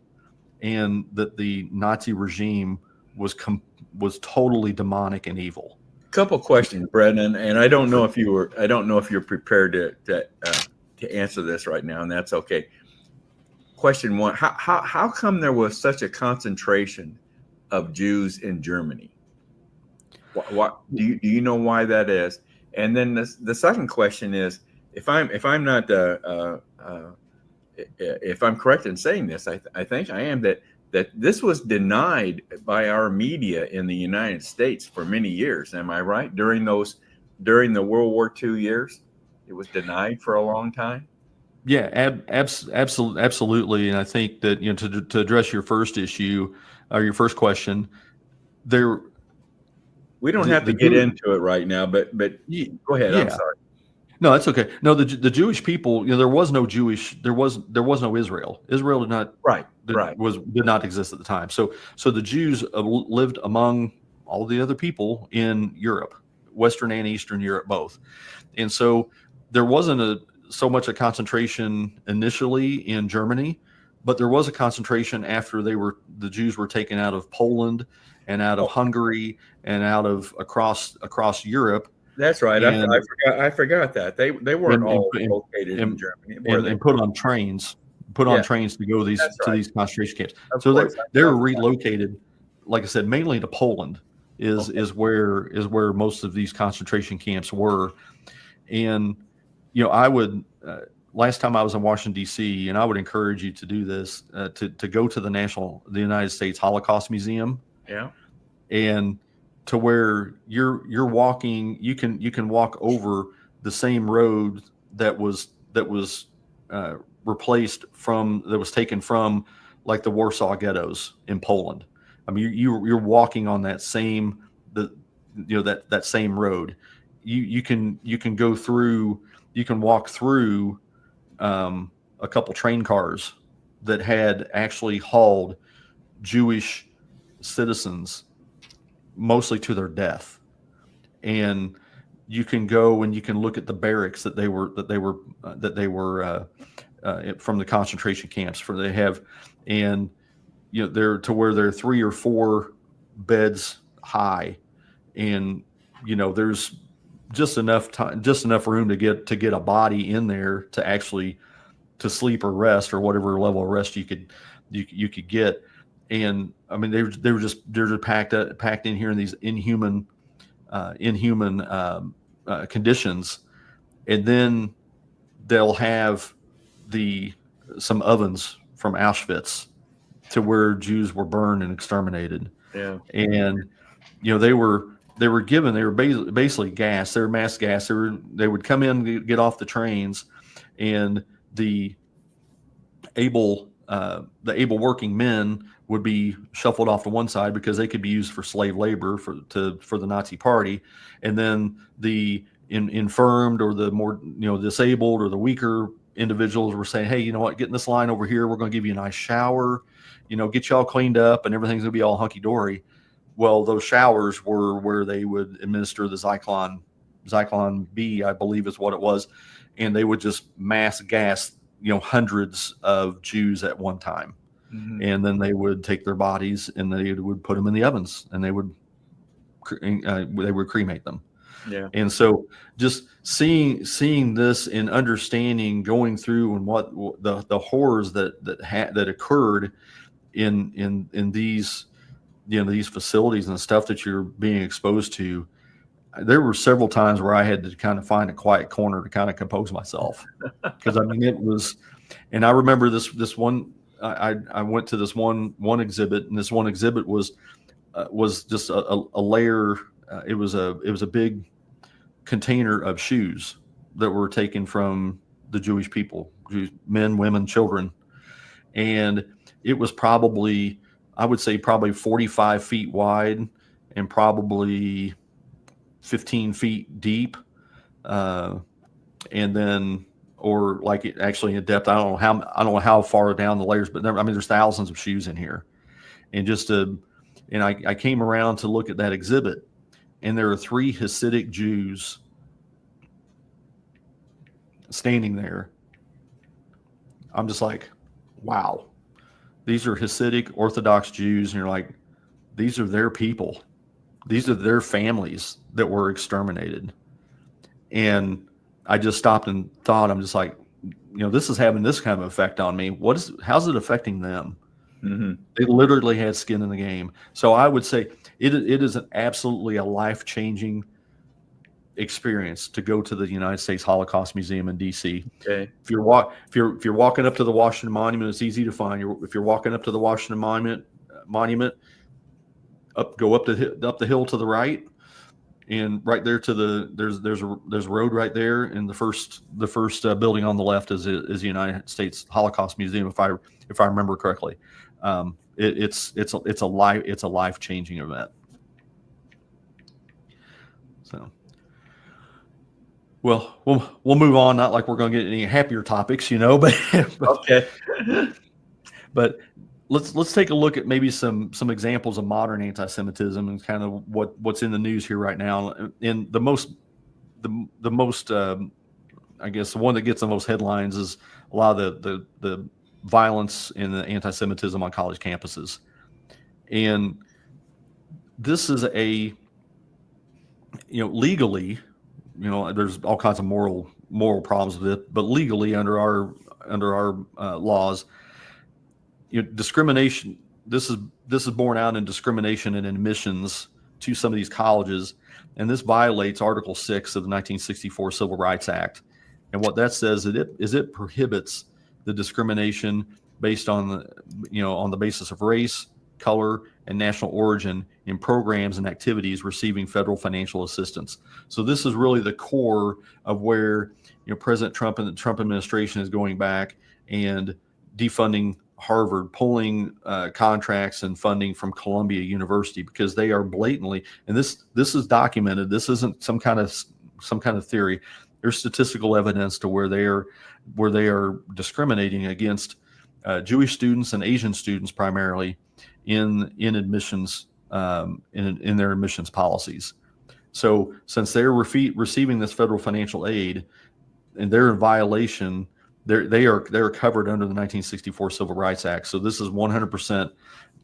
and that the Nazi regime was totally demonic and evil. Couple questions, Brendan, and I don't know if you're prepared to answer this right now, and that's okay. Question one: How come there was such a concentration of Jews in Germany? What do you know why that is? And then the second question is, if I'm correct in saying this, I think I am, that this was denied by our media in the United States for many years. Am I right? During the World War II years, it was denied for a long time. Yeah, absolutely. And I think that, to address your first issue or your first question, we don't have to get into it right now, but go ahead. Yeah. I'm sorry. No, that's okay. No, the Jewish people, there was no Israel. Israel did not exist at the time. So the Jews lived among all the other people in Europe, Western and Eastern Europe both. And so there wasn't so much a concentration initially in Germany, but there was a concentration after the Jews were taken out of Poland and out of Hungary and out of across Europe. That's right. I forgot that they weren't all located in Germany. And put on trains put on Yeah. trains to go That's to right. these concentration camps. Of So course. they were relocated, like I said, mainly to Poland is where most of these concentration camps were. And I would last time I was in Washington D.C., and I would encourage you to do this to go to the United States Holocaust Museum, Yeah. and to where you're walking, you can walk over the same road that was replaced that was taken from like the Warsaw ghettos in Poland. I mean, you're walking on that same that same road. You can go through. You can walk through a couple train cars that had actually hauled Jewish citizens mostly to their death, and you can go and you can look at the barracks that they were from the concentration camps for they have, and they're to where they're 3 or 4 beds high, and there's just enough time, just enough room to get a body in there to actually to sleep or rest or whatever level of rest you could get. And I mean they're just packed in here in these inhuman conditions, and then they'll have some ovens from Auschwitz to where Jews were burned and exterminated. Yeah. And they were basically gas. They were mass gas. They would come in, get off the trains, and the able working men would be shuffled off to one side because they could be used for slave labor for the Nazi party, and then the infirmed or the more disabled or the weaker individuals were saying, hey, you know what, get in this line over here. We're going to give you a nice shower, get you all cleaned up, and everything's going to be all hunky dory. Well, those showers were where they would administer the Zyklon B, I believe is what it was, and they would just mass gas hundreds of Jews at one time. Mm-hmm. And then they would take their bodies and they would put them in the ovens, and they would cremate them. Yeah. And so just seeing this and understanding, going through and what the horrors that occurred in these these facilities and the stuff that you're being exposed to. There were several times where I had to kind of find a quiet corner to kind of compose myself, because I mean it was. And I remember this one. I went to this one exhibit, and this one exhibit was just a layer. It was a big container of shoes that were taken from the Jewish people, men, women, children, and it was probably, I would say, probably 45 feet wide and probably 15 feet deep, and then, or like it actually in depth. I don't know how far down the layers, but there's thousands of shoes in here, and I came around to look at that exhibit, and there are 3 Hasidic Jews standing there. I'm just like, wow, these are Hasidic Orthodox Jews, and you're like, these are their people. These are their families that were exterminated. And I just stopped and thought, I'm just like, this is having this kind of effect on me. How's it affecting them? Mm-hmm. They literally had skin in the game. So I would say it is absolutely a life-changing experience to go to the United States Holocaust Museum in D.C. Okay. If you're walking up to the Washington Monument, it's easy to find. If you're walking up to the Washington Monument, go up the hill to the right, and right there to there's a road right there, and the first building on the left is the United States Holocaust Museum, if I remember correctly. It's a life-changing event. So. Well, we'll move on. Not like we're going to get any happier topics, but Okay. But let's take a look at maybe some examples of modern anti-Semitism and kind of what's in the news here right now. And the most I guess the one that gets the most headlines is a lot of the violence and the anti-Semitism on college campuses. And this is legally, there's all kinds of moral moral problems with it, but legally under our laws, discrimination. This is borne out in discrimination and admissions to some of these colleges, and this violates Article 6 of the 1964 Civil Rights Act. And what that says is it prohibits the discrimination based on the basis of race, color, and national origin in programs and activities receiving federal financial assistance. So this is really the core of where President Trump and the Trump administration is going back and defunding Harvard, pulling contracts and funding from Columbia University, because they are blatantly, and this is documented. This isn't some kind of theory. There's statistical evidence to where they are discriminating against Jewish students and Asian students primarily in admissions, in their admissions policies. So since they're receiving this federal financial aid and they're in violation, they are covered under the 1964 Civil Rights Act. So this is 100%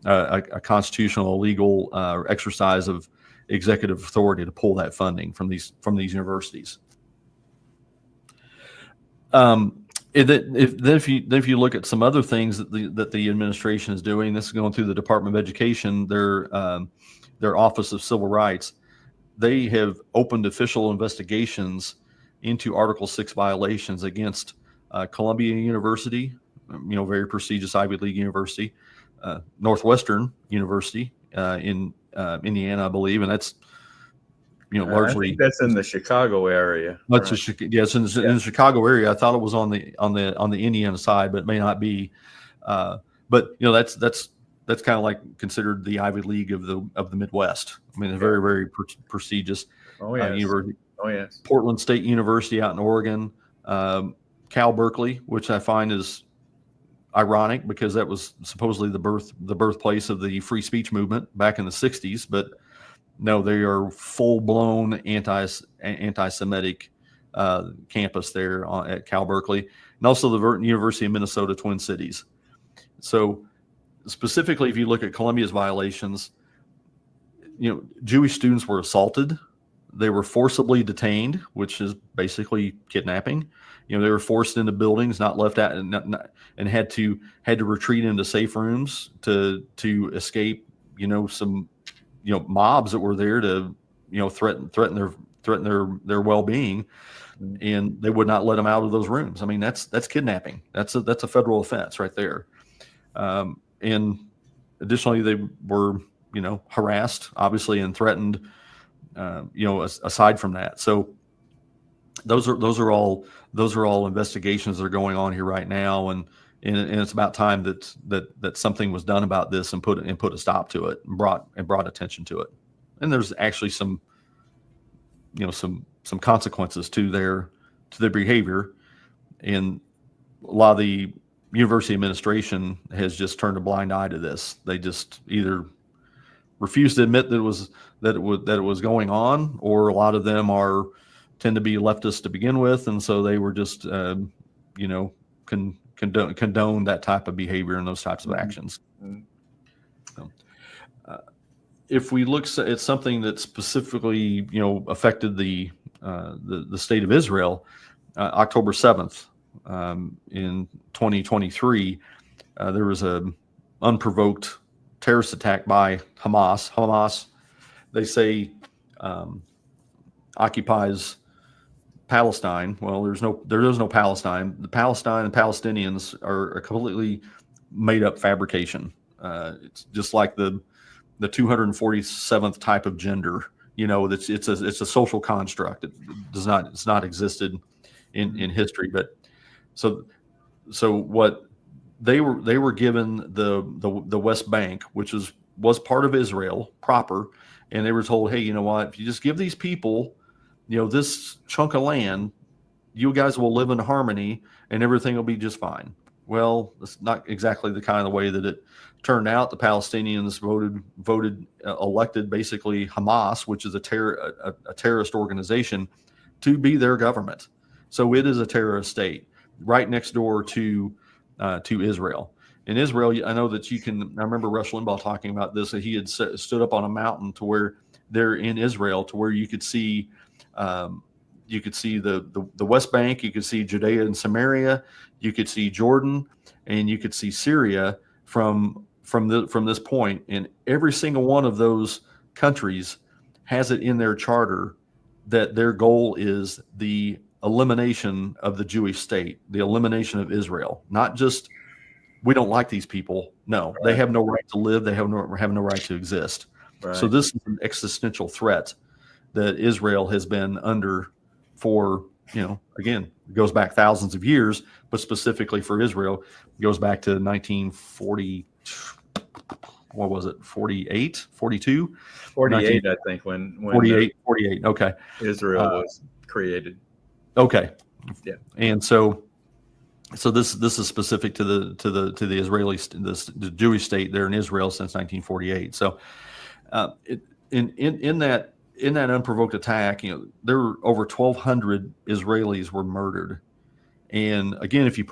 a constitutional legal exercise of executive authority to pull that funding from these universities. If you look at some other things that the administration is doing, this is going through the Department of Education, their Office of Civil Rights. They have opened official investigations into Article 6 violations against Columbia University, very prestigious Ivy League university, Northwestern University in Indiana, I believe, and that's largely. I think that's in the Chicago area. That's yes, in the Chicago area. I thought it was on the Indiana side, but it may not be. But that's kind of like considered the Ivy League of the Midwest. I mean, it's very, very prestigious university. Oh yes. Portland State University out in Oregon, Cal Berkeley, which I find is ironic because that was supposedly the birthplace of the free speech movement back in the 60s, but no, they are full-blown anti-Semitic campus there at Cal Berkeley, and also the University of Minnesota Twin Cities. So specifically, if you look at Columbia's violations, Jewish students were assaulted. They were forcibly detained, which is basically kidnapping. They were forced into buildings, not left out, and had to retreat into safe rooms to escape. Some mobs that were there to threaten their well-being, and they would not let them out of those rooms. I mean, that's kidnapping. That's a federal offense right there. And additionally, they were harassed, obviously, and threatened. Aside from that, so those are all investigations that are going on here right now, and it's about time that something was done about this and put a stop to it and brought attention to it. And there's actually some consequences to their behavior, and a lot of the university administration has just turned a blind eye to this. They just either refuse to admit that it was going on, or a lot of them tend to be leftists to begin with, and so they were just condone that type of behavior and those types of actions. So, if we look at something that specifically affected the state of Israel, October 7th in 2023, there was a unprovoked terrorist attack by Hamas. Hamas, they say, occupies Palestine. Well, there is no Palestine. The Palestine and Palestinians are a completely made up fabrication. It's just like the 247th type of gender. It's a social construct. It's not existed in history. But so what they were given the West Bank, which was part of Israel proper, and they were told, hey, you know what? If you just give these people this chunk of land, you guys will live in harmony and everything will be just fine. Well, that's not exactly the kind of way that it turned out. The Palestinians elected basically Hamas, which is a terrorist organization, to be their government. So it is a terrorist state right next door to Israel. In Israel, I know that I remember Rush Limbaugh talking about this, that he had stood up on a mountain to where they're in Israel, to where you could see you could see the West Bank, you could see Judea and Samaria, you could see Jordan, and you could see Syria from this point. And every single one of those countries has it in their charter that their goal is the elimination of the Jewish state, the elimination of Israel. Not just, we don't like these people. No, they have no right to live. They have no right to exist. Right. So this is an existential threat that Israel has been under for, again, it goes back thousands of years, but specifically for Israel, it goes back to 1940. What was it? 48, 42? 48, I think, when 48. Okay. Israel was created. Okay. Yeah. And so this is specific to the Israeli, the Jewish state there in Israel since 1948. So in that unprovoked attack, there were over 1,200 Israelis were murdered. And again, if you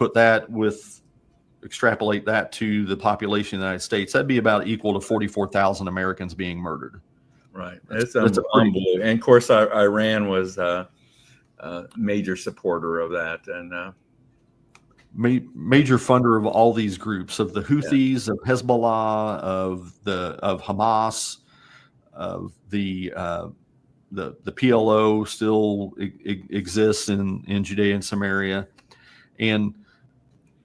extrapolate that to the population of the United States, that'd be about equal to 44,000 Americans being murdered. Right. That's unbelievable. And of course, Iran was a major supporter of that. And major funder of all these groups, of the Houthis, of Hezbollah, of Hamas, of the PLO still exists in Judea and Samaria. And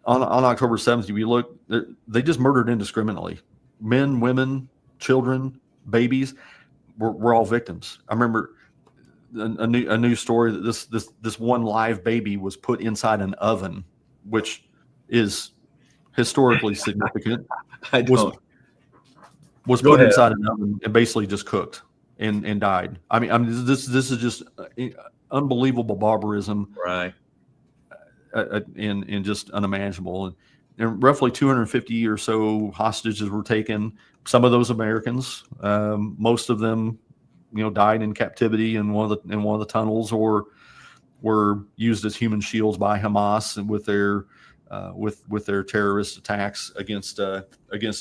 on October 7th, if you look, they just murdered indiscriminately. Men, women, children, babies were all victims. I remember a news story that this one live baby was put inside an oven, which is historically significant. Was put inside an oven and basically just cooked and died. I mean, this is just unbelievable barbarism, right? And just unimaginable. And roughly 250 or so hostages were taken. Some of those Americans, most of them, died in captivity in one of the tunnels, or were used as human shields by Hamas and with their terrorist attacks against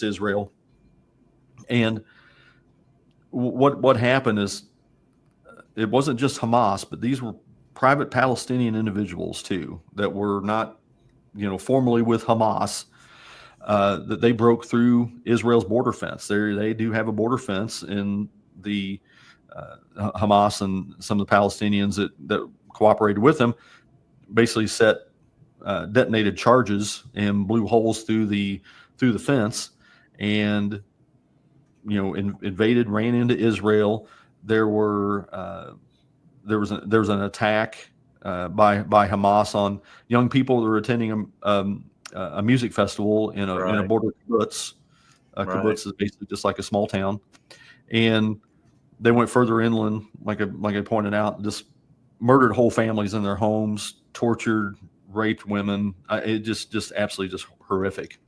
Israel. And what happened is, it wasn't just Hamas, but these were private Palestinian individuals too, that were not, formally with Hamas, that they broke through Israel's border fence. They do have a border fence, and the Hamas and some of the Palestinians that cooperated with them basically detonated charges and blew holes through the fence, and invaded, ran into Israel. There was an attack by Hamas on young people that were attending a music festival in a border kibbutz. Kibbutz is basically just like a small town, and they went further inland, like I pointed out, just murdered whole families in their homes, tortured, raped women. It just absolutely just horrific.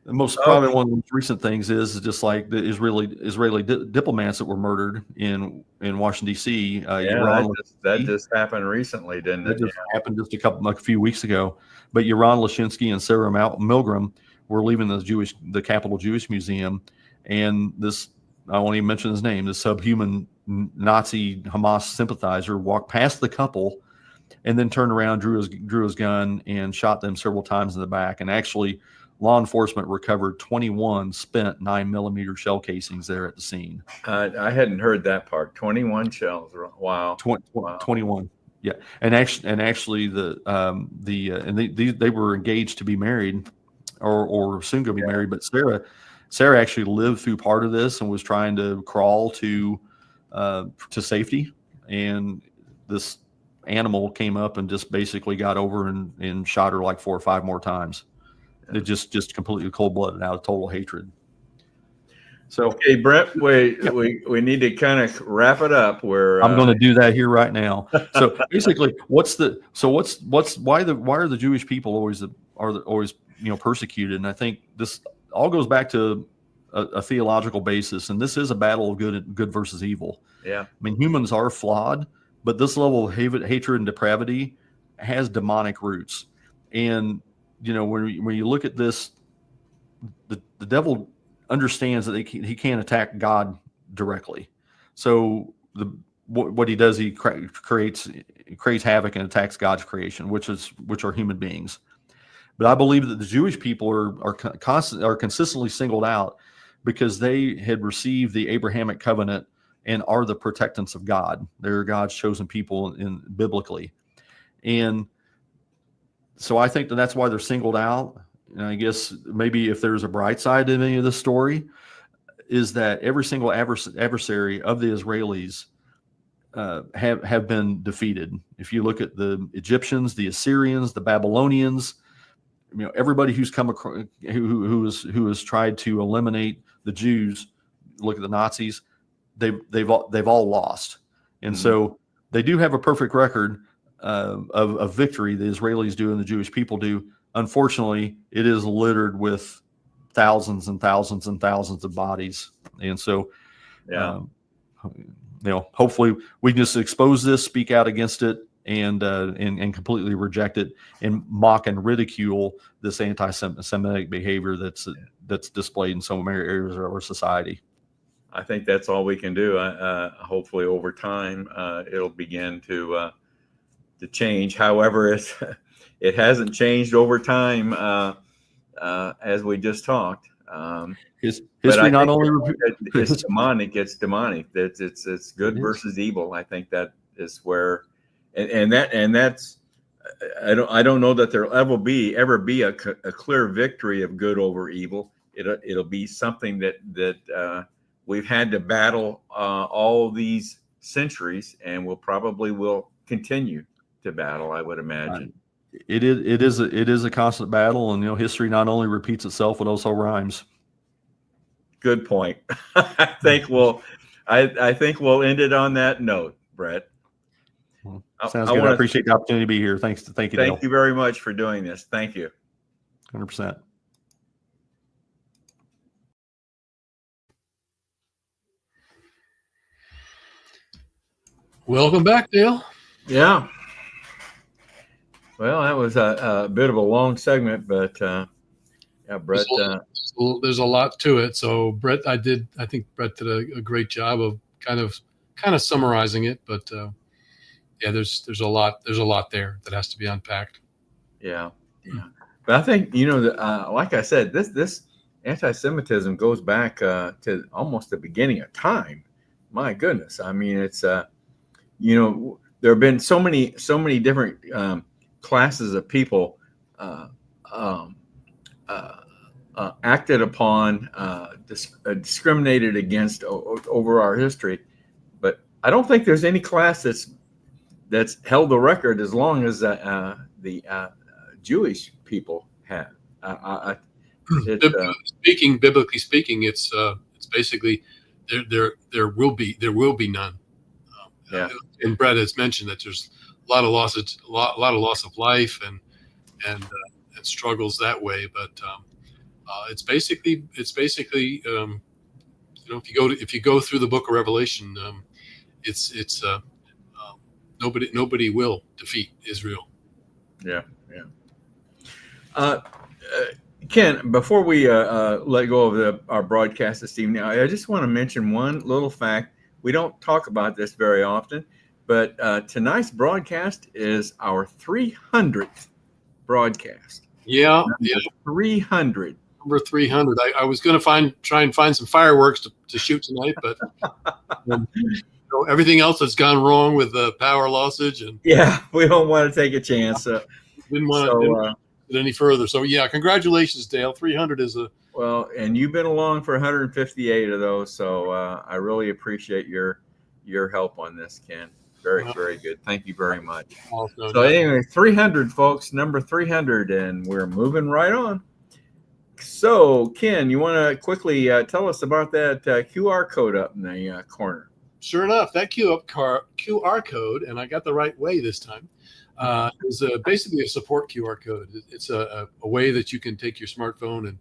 The most probably one of the most recent things is just like the Israeli diplomats that were murdered in Washington D.C. That just happened recently, didn't it? That just happened just a few weeks ago. But Yaron Lashinsky and Sarah Milgram were leaving the Capitol Jewish Museum, and this, I won't even mention his name, this subhuman Nazi Hamas sympathizer walked past the couple, and then turned around, drew his gun, and shot them several times in the back. And actually, law enforcement recovered 21 spent 9mm shell casings there at the scene. I hadn't heard that part. 21 shells. Wow. 21. Yeah. And actually they were engaged to be married or soon going to be married. But Sarah actually lived through part of this and was trying to crawl to safety. And this animal came up and just basically got over and shot her like 4 or 5 more times. It just completely cold-blooded, out of total hatred. So, okay, Brett, we need to kind of wrap it up. I'm going to do that here right now. So basically, why are the Jewish people always persecuted? And I think this all goes back to a theological basis, and this is a battle of good versus evil. Yeah, I mean, humans are flawed, but this level of hatred and depravity has demonic roots. And when you look at this, the devil understands that he can't attack God directly. So what he does, he creates havoc and attacks God's creation, which are human beings. But I believe that the Jewish people are consistently singled out because they had received the Abrahamic covenant and are the protectants of God. They're God's chosen people biblically. And so I think that's why they're singled out. And I guess maybe if there's a bright side to any of this story, is that every single adversary of the Israelis have been defeated. If you look at the Egyptians, the Assyrians, the Babylonians, everybody who's come across, who has tried to eliminate the Jews, look at the Nazis, they've all lost, and so they do have a perfect record of victory. The Israelis do, and the Jewish people do. Unfortunately, it is littered with thousands and thousands and thousands of bodies, and so hopefully we can just expose this, speak out against it, and completely reject it, and mock and ridicule this anti-Semitic behavior that's displayed in so many areas of our society. I think that's all we can do. Hopefully, over time, it'll begin to change. However, it hasn't changed over time, as we just talked. History not only it's demonic. It's demonic. It's good versus evil. I think that is where, and that's. I don't know that there'll ever be a clear victory of good over evil. It'll be something that we've had to battle all these centuries, and will continue to battle, I would imagine. It is a constant battle, and history not only repeats itself, it also rhymes. Good point. I think we'll end it on that note, Brett. Sounds good. I appreciate the opportunity to be here. Thank you, Dale. Thank you very much for doing this. Thank you. 100%. Welcome back, Dale. Yeah. Well, that was a bit of a long segment, but yeah, Brett. There's a lot to it. So Brett, I think Brett did a great job of kind of summarizing it, but yeah, there's a lot there that has to be unpacked. Yeah. But I think like I said, this anti-Semitism goes back to almost the beginning of time. My goodness, I mean, it's there have been so many different classes of people acted upon, discriminated against over our history, but I don't think there's any class that's held the record as long as the Jewish people have. Biblically speaking, it's basically there will be none. Yeah. And Brett has mentioned that there's a lot of loss of life and struggles that way, but it's basically if you go through the book of Revelation, it's nobody will defeat Israel. Yeah. Ken, before we let go of our broadcast this evening, I just want to mention one little fact. We don't talk about this very often, but tonight's broadcast is our 300th broadcast. Yeah, 300. Number 300. I was going to try and find some fireworks to shoot tonight, but everything else that's gone wrong with the power lossage, and we don't want to take a chance. Didn't want to get any further. So yeah, congratulations, Dale. 300 is a well, and you've been along for 158 of those, so I really appreciate your help on this, Ken. Very, very good. Thank you very much. So anyway, 300, folks, number 300, and we're moving right on. So, Ken, you want to quickly tell us about that QR code up in the corner? Sure enough, that QR code, and I got the right way this time, is basically a support QR code. It's a way that you can take your smartphone and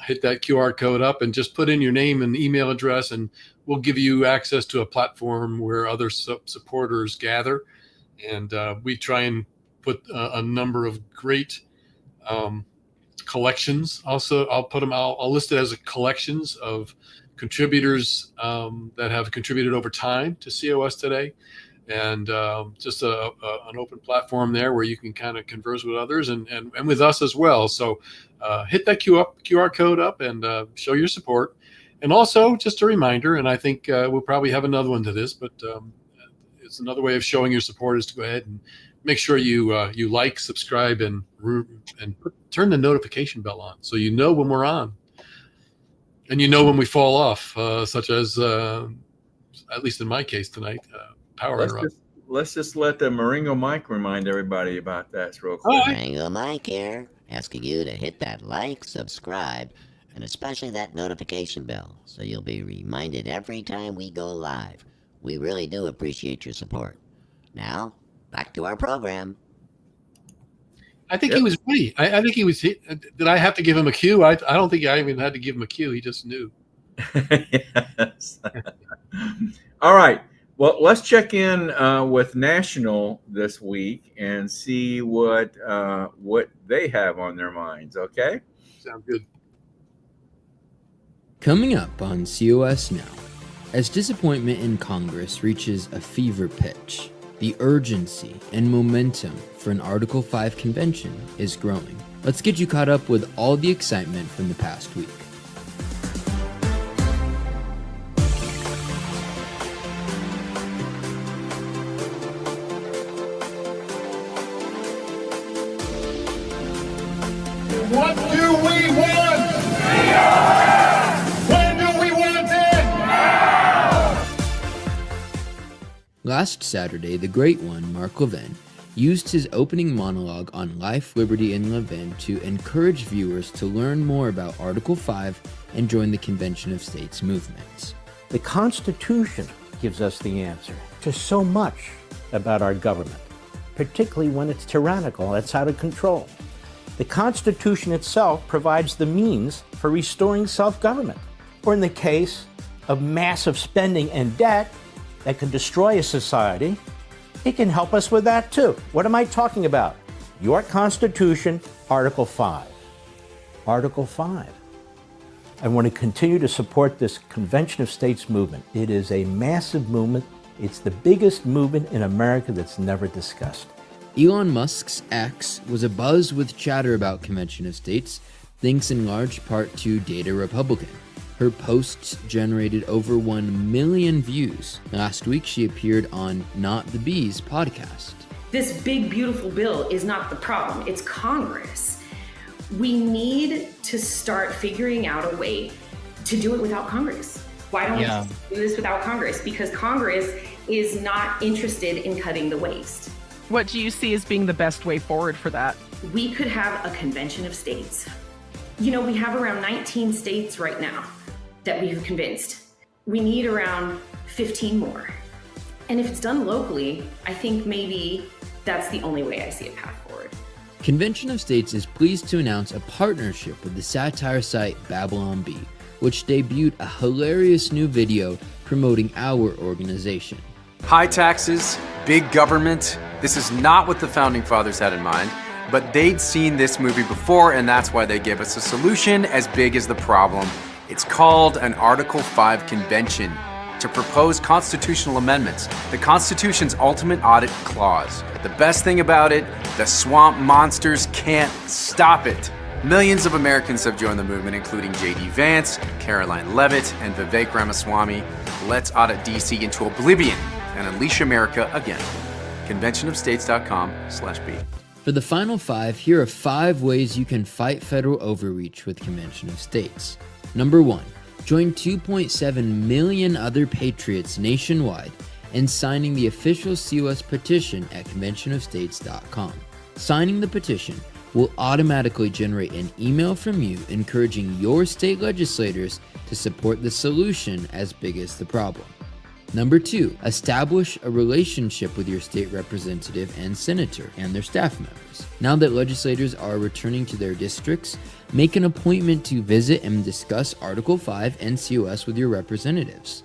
hit that QR code up and just put in your name and email address, and we'll give you access to a platform where other supporters gather. And we try and put a number of great collections. Also, I'll list it as collections of contributors that have contributed over time to COS today, and just an open platform there where you can kind of converse with others and with us as well. So hit that QR code up and show your support. And also, just a reminder, and I think we'll probably have another one to this, but it's another way of showing your support is to go ahead and make sure you like, subscribe, and turn the notification bell on so you know when we're on, and you know when we fall off, such as at least in my case tonight, power interrupt. Let's just let the Maringo Mike remind everybody about that real quick. Maringo Mike here, asking you to hit that like, subscribe, and especially that notification bell so you'll be reminded every time we go live. We really do appreciate your support. Now, back to our program. I think he was ready. I think he was. Did I have to give him a cue? I don't think I even had to give him a cue. He just knew. Yes. All right. Well, let's check in with National this week and see what they have on their minds. Okay. Sound good. Coming up on COS Now, as disappointment in Congress reaches a fever pitch, the urgency and momentum for an Article 5 convention is growing. Let's get you caught up with all the excitement from the past week. What do we want? When do we want it? Last Saturday, the great one, Mark Levin, used his opening monologue on life, liberty, and Levin to encourage viewers to learn more about Article 5 and join the Convention of States movement. The Constitution gives us the answer to so much about our government, particularly when it's tyrannical, it's out of control. The Constitution itself provides the means for restoring self-government, or in the case of massive spending and debt that could destroy a society, it can help us with that too. What am I talking about? Your Constitution, Article 5. Article 5. I want to continue to support this Convention of States movement. It is a massive movement. It's the biggest movement in America that's never discussed. Elon Musk's X was abuzz with chatter about Convention of States, thanks in large part to Data Republican. Her posts generated over 1 million views. Last week, she appeared on Not the Bees podcast. This big, beautiful bill is not the problem. It's Congress. We need to start figuring out a way to do it without Congress. Why don't we do this without Congress? Because Congress is not interested in cutting the waste. What do you see as being the best way forward for that? We could have a convention of states. You know, we have around 19 states right now that we've convinced. We need around 15 more. And if it's done locally, I think maybe that's the only way I see a path forward. Convention of States is pleased to announce a partnership with the satire site Babylon Bee, which debuted a hilarious new video promoting our organization. High taxes, big government. This is not what the Founding Fathers had in mind, but they'd seen this movie before, and that's why they gave us a solution as big as the problem. It's called an Article 5 convention to propose constitutional amendments, the Constitution's ultimate audit clause. The best thing about it, the swamp monsters can't stop it. Millions of Americans have joined the movement, including J.D. Vance, Caroline Leavitt, and Vivek Ramaswamy. Let's audit D.C. into oblivion and unleash America again. conventionofstates.com/B. For the final 5, here are 5 ways you can fight federal overreach with Convention of States. Number 1, join 2.7 million other patriots nationwide in signing the official COS petition at conventionofstates.com. Signing the petition will automatically generate an email from you encouraging your state legislators to support the solution as big as the problem. Number 2, establish a relationship with your state representative and senator and their staff members. Now that legislators are returning to their districts, make an appointment to visit and discuss Article 5 and COS with your representatives.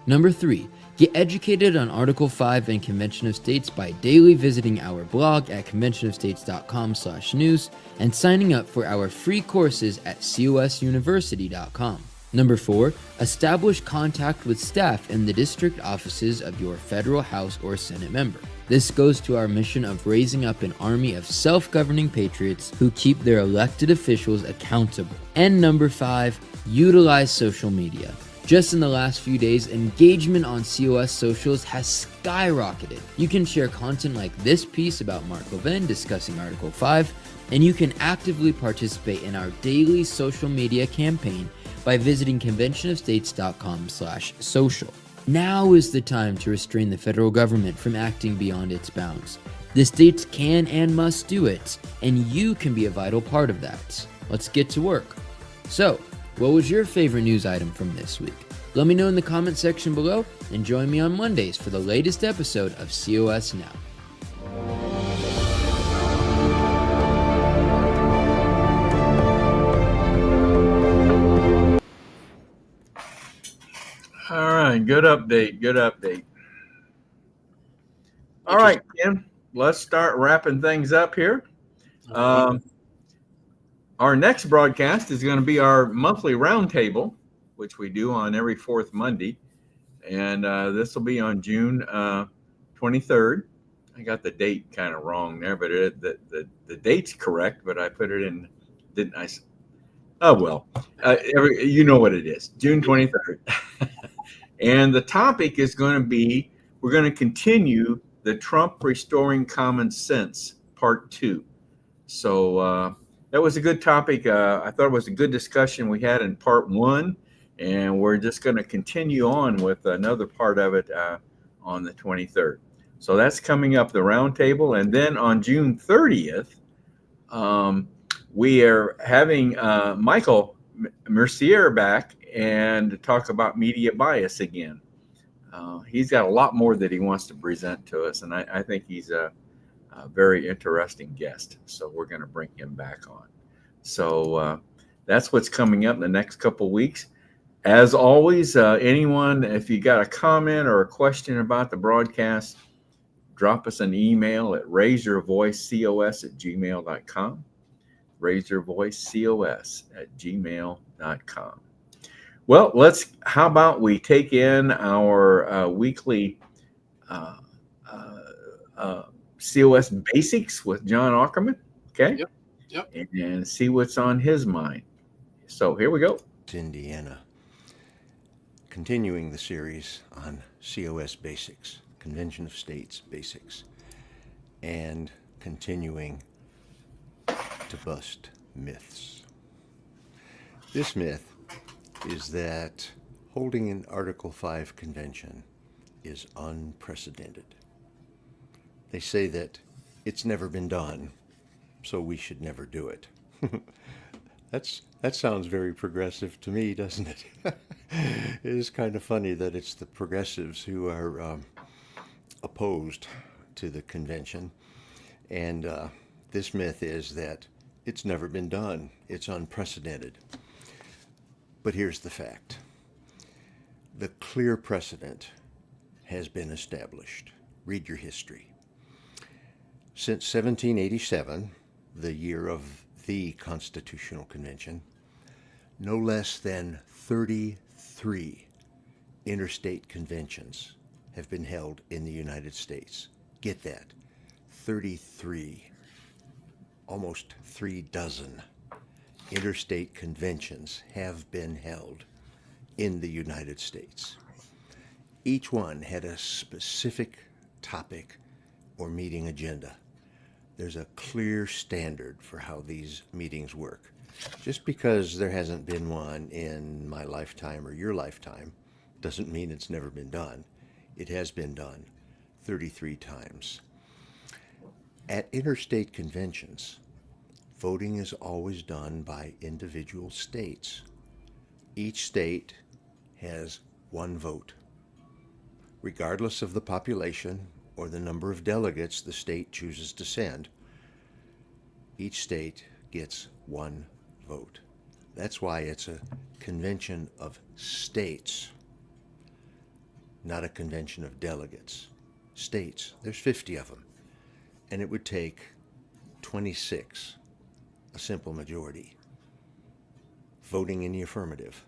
Number 3, get educated on Article 5 and Convention of States by daily visiting our blog at conventionofstates.com/news and signing up for our free courses at cosuniversity.com. Number 4, establish contact with staff in the district offices of your federal House or Senate member. This goes to our mission of raising up an army of self-governing patriots who keep their elected officials accountable. And number 5, utilize social media. Just in the last few days, engagement on COS socials has skyrocketed. You can share content like this piece about Mark Levin discussing Article 5, and you can actively participate in our daily social media campaign by visiting conventionofstates.com/social. Now is the time to restrain the federal government from acting beyond its bounds. The states can and must do it, and you can be a vital part of that. Let's get to work. So, what was your favorite news item from this week? Let me know in the comment section below, and join me on Mondays for the latest episode of COS Now. All right, good update. Good update. All right, Ken, let's start wrapping things up here. Our next broadcast is going to be our monthly roundtable, which we do on every fourth Monday. And this will be on June 23rd. I got the date kind of wrong there, but the date's correct, but I put it in, didn't I? Oh, well, you know what it is, June 23rd. And the topic is going to be, we're going to continue the Trump Restoring Common Sense, Part 2. So that was a good topic. I thought it was a good discussion we had in Part 1, and we're just going to continue on with another part of it on the 23rd. So that's coming up, the roundtable. And then on June 30th, we are having Michael Mercier back and to talk about media bias again. He's got a lot more that he wants to present to us, and I think he's a very interesting guest. So we're going to bring him back on. So that's what's coming up in the next couple of weeks. As always, anyone, if you got a comment or a question about the broadcast, drop us an email at raiseyourvoicecos@gmail.com. raiseyourvoicecos@gmail.com. Well, how about we take in our weekly COS Basics with John Ackerman, okay? Yep. And see what's on his mind. So here we go. Indiana. Continuing the series on COS Basics, Convention of States Basics, and continuing to bust myths. This myth is that holding an Article 5 convention is unprecedented. They say that it's never been done, so we should never do it. That sounds very progressive to me, doesn't it? It is kind of funny that it's the progressives who are opposed to the convention. And this myth is that it's never been done. It's unprecedented. But here's the fact. The clear precedent has been established. Read your history. Since 1787, the year of the Constitutional Convention, no less than 33 interstate conventions have been held in the United States. Get that. 33. Almost 3 dozen interstate conventions have been held in the United States. Each one had a specific topic or meeting agenda. There's a clear standard for how these meetings work. Just because there hasn't been one in my lifetime or your lifetime doesn't mean it's never been done. It has been done 33 times. At interstate conventions, voting is always done by individual states. Each state has one vote. Regardless of the population or the number of delegates the state chooses to send, each state gets one vote. That's why it's a convention of states, not a convention of delegates. States, there's 50 of them, and it would take 26, a simple majority, voting in the affirmative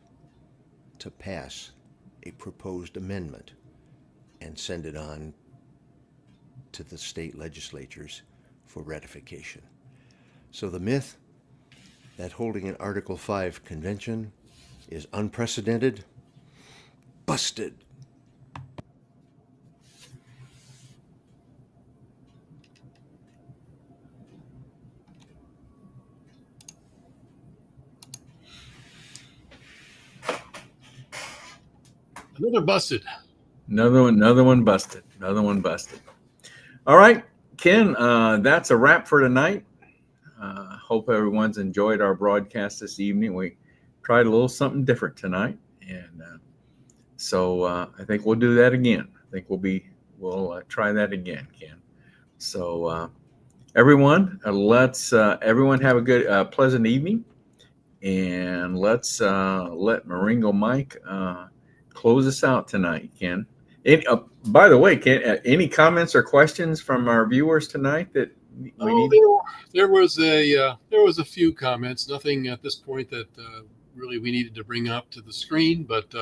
to pass a proposed amendment and send it on to the state legislatures for ratification. So the myth that holding an Article 5 convention is unprecedented, busted. Another busted. Another one busted. Another one busted. All right, Ken, that's a wrap for tonight. Hope everyone's enjoyed our broadcast this evening. We tried a little something different tonight, and so I think we'll do that again. I think we'll try that again, Ken. So everyone, let's everyone have a good, pleasant evening, and let's let Maringo Mike close us out tonight, Ken. By the way, Ken, any comments or questions from our viewers tonight that we need? There was a few comments. Nothing at this point that really we needed to bring up to the screen, but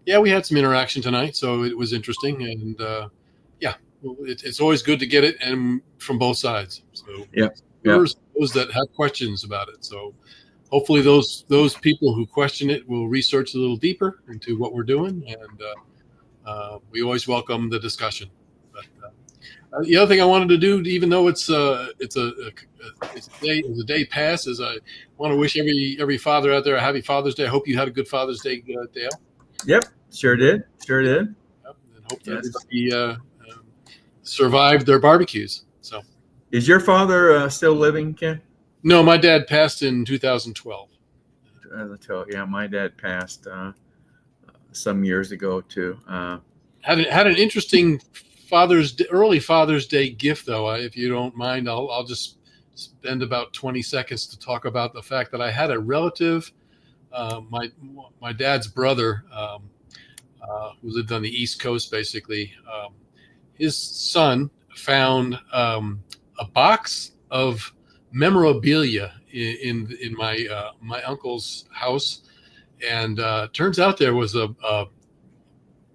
yeah, we had some interaction tonight, so it was interesting, and yeah, it's always good to get it and from both sides. So those that have questions about it. So hopefully those people who question it will research a little deeper into what we're doing, and we always welcome the discussion. But the other thing I wanted to do, even though it's a day past, is I want to wish every father out there a happy Father's Day. I hope you had a good Father's Day, Dale. Yep, sure did. Sure did. Yep, and hope that everybody survived their barbecues. So, is your father still living, Ken? No, my dad passed in 2012. Yeah, my dad passed some years ago too. Had an interesting early Father's Day gift, though. If you don't mind, I'll just spend about 20 seconds to talk about the fact that I had a relative, my dad's brother, who lived on the East Coast, basically. His son found a box of memorabilia in my uncle's house, and turns out there was a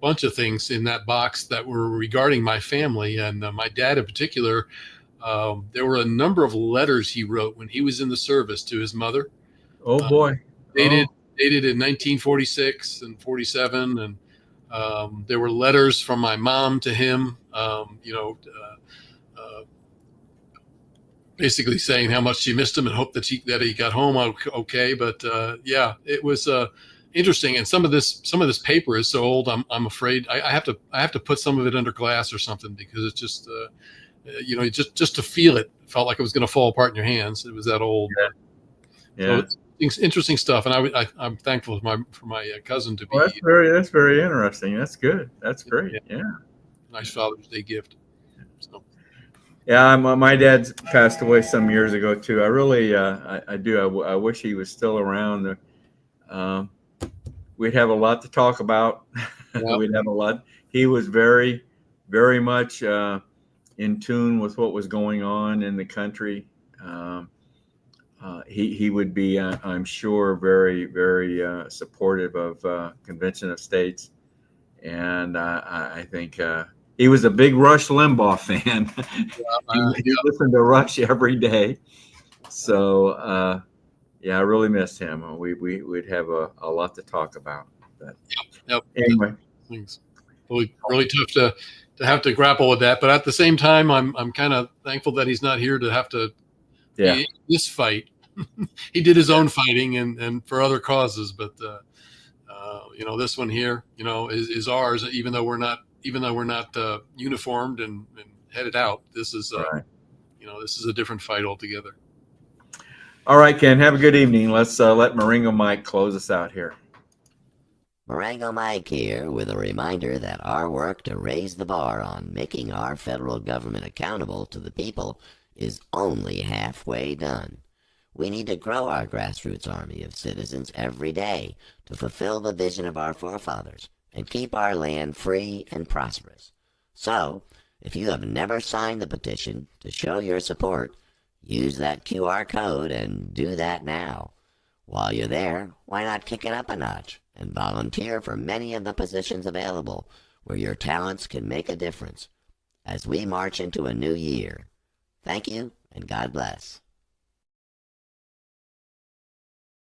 bunch of things in that box that were regarding my family, and my dad in particular. There were a number of letters he wrote when he was in the service to his mother. Oh boy! Dated in 1946 and 47, and there were letters from my mom to him. Basically saying how much she missed him and hoped that he got home okay. But yeah, it was interesting. And some of this paper is so old. I'm afraid I have to put some of it under glass or something, because it's just just to feel it felt like it was going to fall apart in your hands. It was that old. Yeah. So it's interesting stuff, and I'm thankful for my cousin to be. Well, that's very interesting. That's good. That's great. Yeah. Nice Father's Day gift. So. Yeah, my dad's passed away some years ago too. I really, I do. I wish he was still around. We'd have a lot to talk about. Yep. We'd have a lot. He was very, very much in tune with what was going on in the country. He would be, I'm sure, very, very supportive of Convention of States, and I think. He was a big Rush Limbaugh fan. He listened to Rush every day. So, yeah, I really missed him. We'd have a lot to talk about. But anyway, things really tough to have to grapple with that. But at the same time, I'm kind of thankful that he's not here to have to be in this fight. He did his own fighting and for other causes, but this one here, is ours. Even though we're not uniformed and headed out, this is this is a different fight altogether. All right, Ken, have a good evening. Let's let Maringo Mike close us out here. Maringo Mike here with a reminder that our work to raise the bar on making our federal government accountable to the people is only halfway done. We need to grow our grassroots army of citizens every day to fulfill the vision of our forefathers and keep our land free and prosperous. So, if you have never signed the petition to show your support, use that QR code and do that now. While you're there, why not kick it up a notch and volunteer for many of the positions available where your talents can make a difference as we march into a new year. Thank you, and God bless.